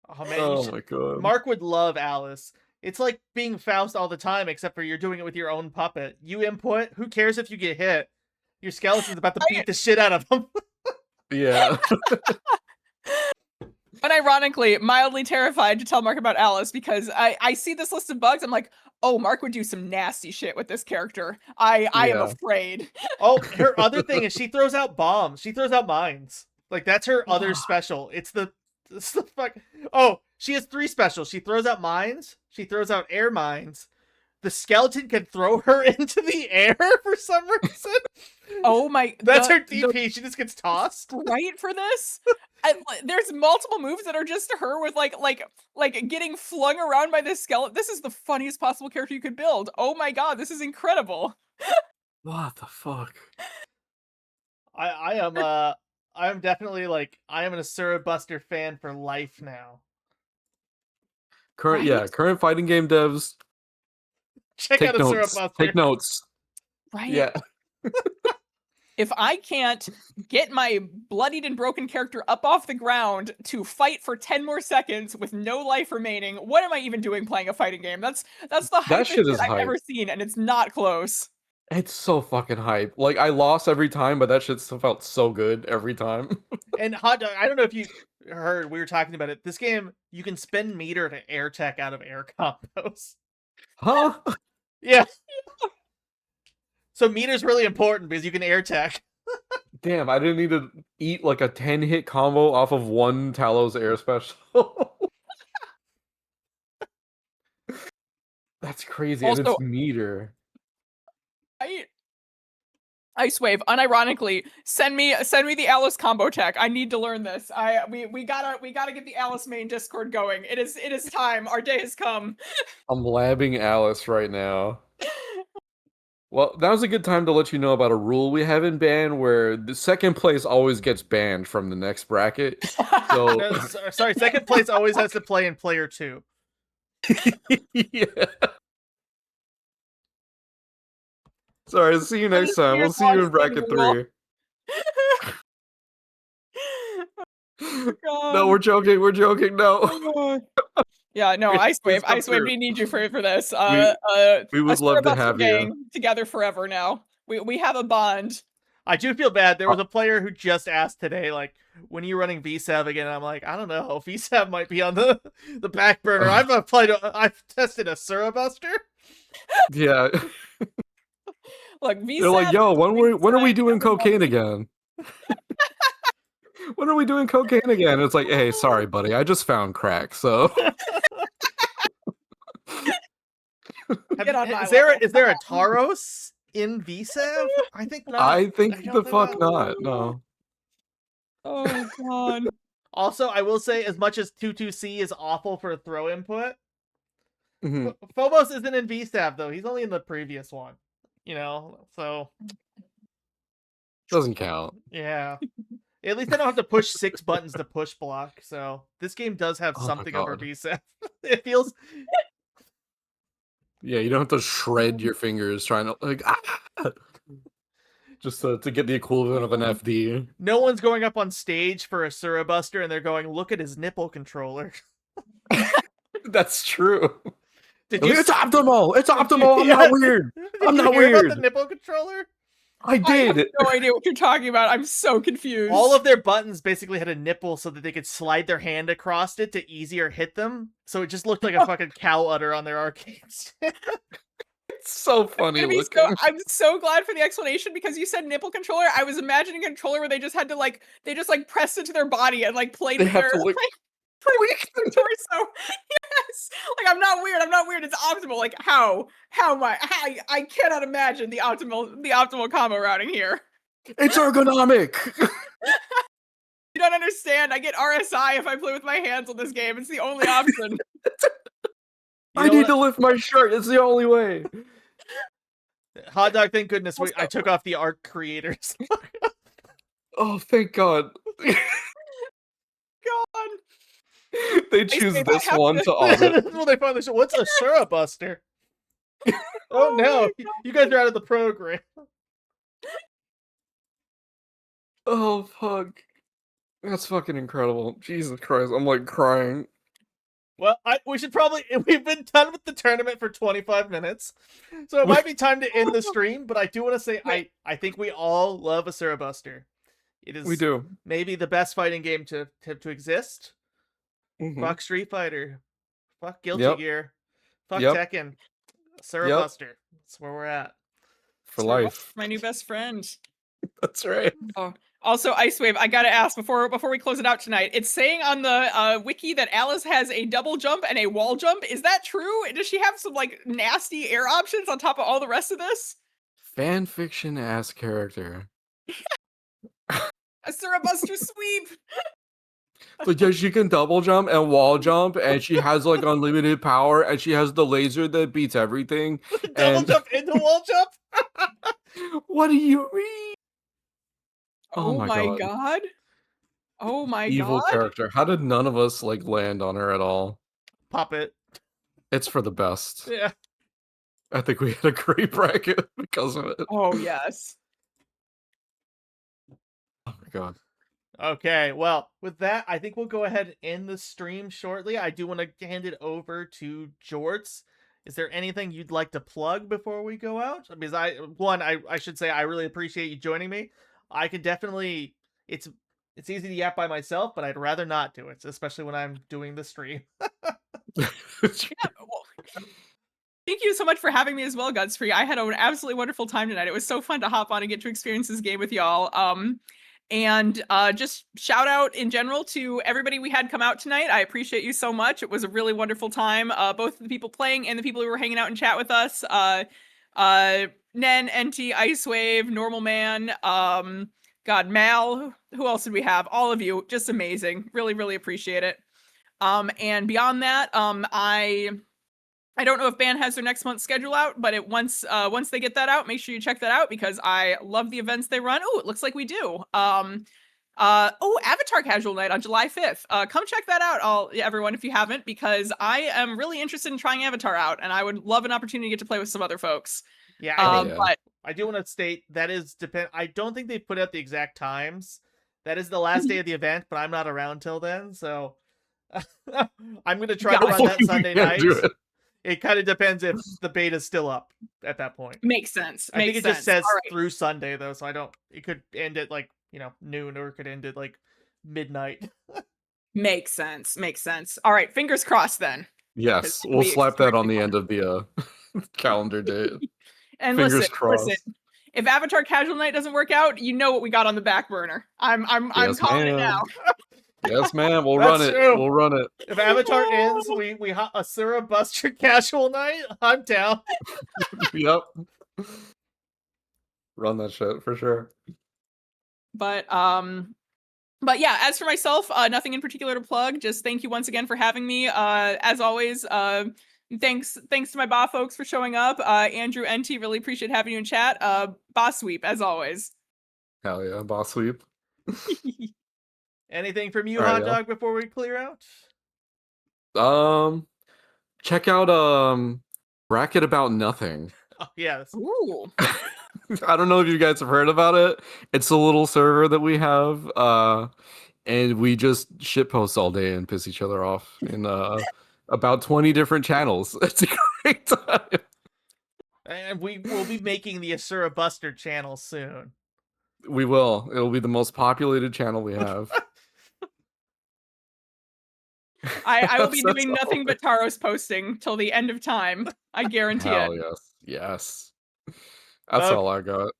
Oh man, Oh my god. Mark would love Alice. It's like being Faust all the time, except for you're doing it with your own puppet. You input, who cares if you get hit? Your skeleton's about to beat the shit out of them. Yeah. Unironically, mildly terrified to tell Mark about Alice because I see this list of bugs. I'm like, oh, Mark would do some nasty shit with this character. I am Yeah. afraid. Oh, her other thing is she throws out bombs. She throws out mines. Like that's her other special. It's the fuck. Oh, she has 3 specials. She throws out mines. She throws out air mines. The skeleton can throw her into the air for some reason. Oh my! That's her DP. She just gets tossed. Right for this. There's multiple moves that are just her with like getting flung around by this skeleton. This is the funniest possible character you could build. Oh my god, this is incredible. What the fuck? I am definitely like I am an Asura Buster fan for life now. Current fighting game devs, Check take out Asura notes. Buster. Take notes. Right. Yeah. If I can't get my bloodied and broken character up off the ground to fight for 10 more seconds with no life remaining, what am I even doing playing a fighting game? That's the hypest shit is I've hype. ever seen, and it's not close. It's so fucking hype. Like I lost every time, but that shit still felt so good every time. And Hot Dog, I don't know if you heard, we were talking about it. This game, you can spend meter to air tech out of air combos. Huh? Yeah. So meter's really important because you can air tech. Damn, I didn't need to eat like a 10-hit combo off of one Talos air special. That's crazy, and Also- it's meter. Ice Wave, unironically, send me the Alice combo tech. I need to learn this. We gotta get the Alice main Discord going. It is time. Our day has come. I'm labbing Alice right now. Well, now's a good time to let you know about a rule we have in ban where the second place always gets banned from the next bracket. So No, sorry, second place always has to play in player 2. yeah. Sorry, see you next time. We'll see you in bracket 3. No, we're joking. We're joking. No. Yeah, no, Ice Wave, through. we need you for this. We would love to have you. Gang together forever now. We have a bond. I do feel bad. There was a player who just asked today, like, when are you running VSAV again? And I'm like, I don't know. VSAV might be on the back burner. I've tested Asura Buster. Yeah. Look, VSAV, They're like, yo, when are we doing cocaine again? When are we doing cocaine again? It's like, hey, sorry, buddy. I just found crack, so. Is there a Taros in VSAV? I think not. I think the fuck not. No. Oh god. Also, I will say, as much as 22C is awful for throw input, Phobos isn't in VSAV though. He's only in the previous one. You know, so doesn't count. Yeah. At least I don't have to push 6 buttons to push block, so this game does have something over VSAV. It feels... Yeah, you don't have to shred your fingers trying to, like, just to get the equivalent of an FD. No one's going up on stage for Asura Buster and they're going, look at his nipple controller. That's true. It's optimal! It's optimal! I'm not weird! I'm not weird! weird! About the nipple controller? I did! I have no idea what you're talking about. I'm so confused. All of their buttons basically had a nipple so that they could slide their hand across it to easier hit them. So it just looked like a fucking cow udder on their arcades. It's so funny looking. I'm so glad for the explanation because you said nipple controller. I was imagining a controller where they just had to press it to their body and like played with their torso. Yes. Like I'm not weird. It's optimal. Like how I cannot imagine the optimal combo routing here. It's ergonomic. You don't understand. I get RSI if I play with my hands on this game. It's the only option. I need to lift my shirt. It's the only way. Hot dog, thank goodness I Also- took off the art creators. Oh, thank God. God. They choose Babe, this I have one to- to audit. Well, they finally show, what's Asura Buster? Oh no, you guys are out of the program. Oh, fuck. That's fucking incredible. Jesus Christ. I'm like crying. Well, we should probably, we've been done with the tournament for 25 minutes, so it might be time to end the stream, but I do want to say I think we all love Asura Buster. It is We do. maybe the best fighting game to exist. Mhm. Fuck Street Fighter. Fuck Guilty Yep. Gear. Fuck Yep. Tekken. Asura Yep. Buster. That's where we're at. For Sir, life. my new best friend. That's right. Also, Icewave, I gotta ask before we close it out tonight. It's saying on the wiki that Alice has a double jump and a wall jump. Is that true? Does she have some like nasty air options on top of all the rest of this? Fan fiction ass character. Asura Buster sweep. But yeah, she can double jump and wall jump, and she has like unlimited power, and she has the laser that beats everything. Double And jump into wall jump? what do you mean? Oh my god. Oh my Evil god. character. How did none of us like land on her at all? Puppet. It's for the best. Yeah. I think we had a great bracket because of it. Oh yes. Oh my god. Okay, well, with that, I think we'll go ahead and end the stream shortly. I do want to hand it over to Jorts. Is there anything you'd like to plug before we go out? Because I should say I really appreciate you joining me. I could definitely, it's easy to yap by myself, but I'd rather not do it, especially when I'm doing the stream. Yeah, well, thank you so much for having me as well, Gutsfree. I had an absolutely wonderful time tonight. It was so fun to hop on and get to experience this game with y'all. And just shout out in general to everybody we had come out tonight. I appreciate you so much. It was a really wonderful time. Both the people playing and the people who were hanging out and chat with us. Nen, NT, Icewave, Normal Man, God, Mal. Who else did we have? All of you, just amazing. Really, really appreciate it. And beyond that, I don't know if Ban has their next month's schedule out, but once they get that out, make sure you check that out because I love the events they run. Oh, it looks like we do. Avatar Casual Night on July 5th. Come check that out, everyone, if you haven't, because I am really interested in trying Avatar out, and I would love an opportunity to get to play with some other folks. Yeah, But I do want to state that is I don't think they put out the exact times. That is the last day of the event, but I'm not around till then, so I'm gonna try to run that Sunday night. It kind of depends if the beta's still up at that point. Makes sense. I think it just says All right. through Sunday though, so it could end at like, noon, or it could end at like midnight. Makes sense. All right, fingers crossed then. Yes, we'll slap that on the end of the calendar date. And fingers crossed. listen, if Avatar Casual Night doesn't work out, you know what we got on the back burner. I'm calling it now. Yes, man. We'll That's run it. true. We'll run it. If Avatar ends, we Asura Buster Casual Night. I'm down. Yep. Run that shit for sure. But yeah, as for myself, nothing in particular to plug. Just thank you once again for having me. As always, thanks to my Ba folks for showing up. Andrew, NT, really appreciate having you in chat. Boss Sweep, as always. Hell yeah, boss sweep. Anything from you, All right, Hot Dog, before we clear out? Check out Bracket About Nothing. Oh, yes. Ooh. I don't know if you guys have heard about it. It's a little server that we have, and we just shitpost all day and piss each other off in about 20 different channels. It's a great time. And we will be making the Asura Buster channel soon. We will. It'll be the most populated channel we have. I will be doing nothing but Taros posting till the end of time. I guarantee Hell it. yes. That's all I got.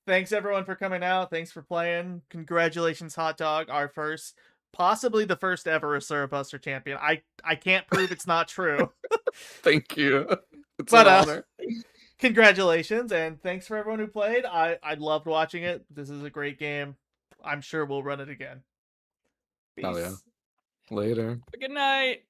Thanks everyone for coming out. Thanks for playing. Congratulations, Hot Dog, our first, possibly the first ever Asura Buster champion. I can't prove it's not true. Thank you. It's But, an honor. Congratulations, and thanks for everyone who played. I loved watching it. This is a great game. I'm sure we'll run it again. Hell yeah. Peace. Later. Good night.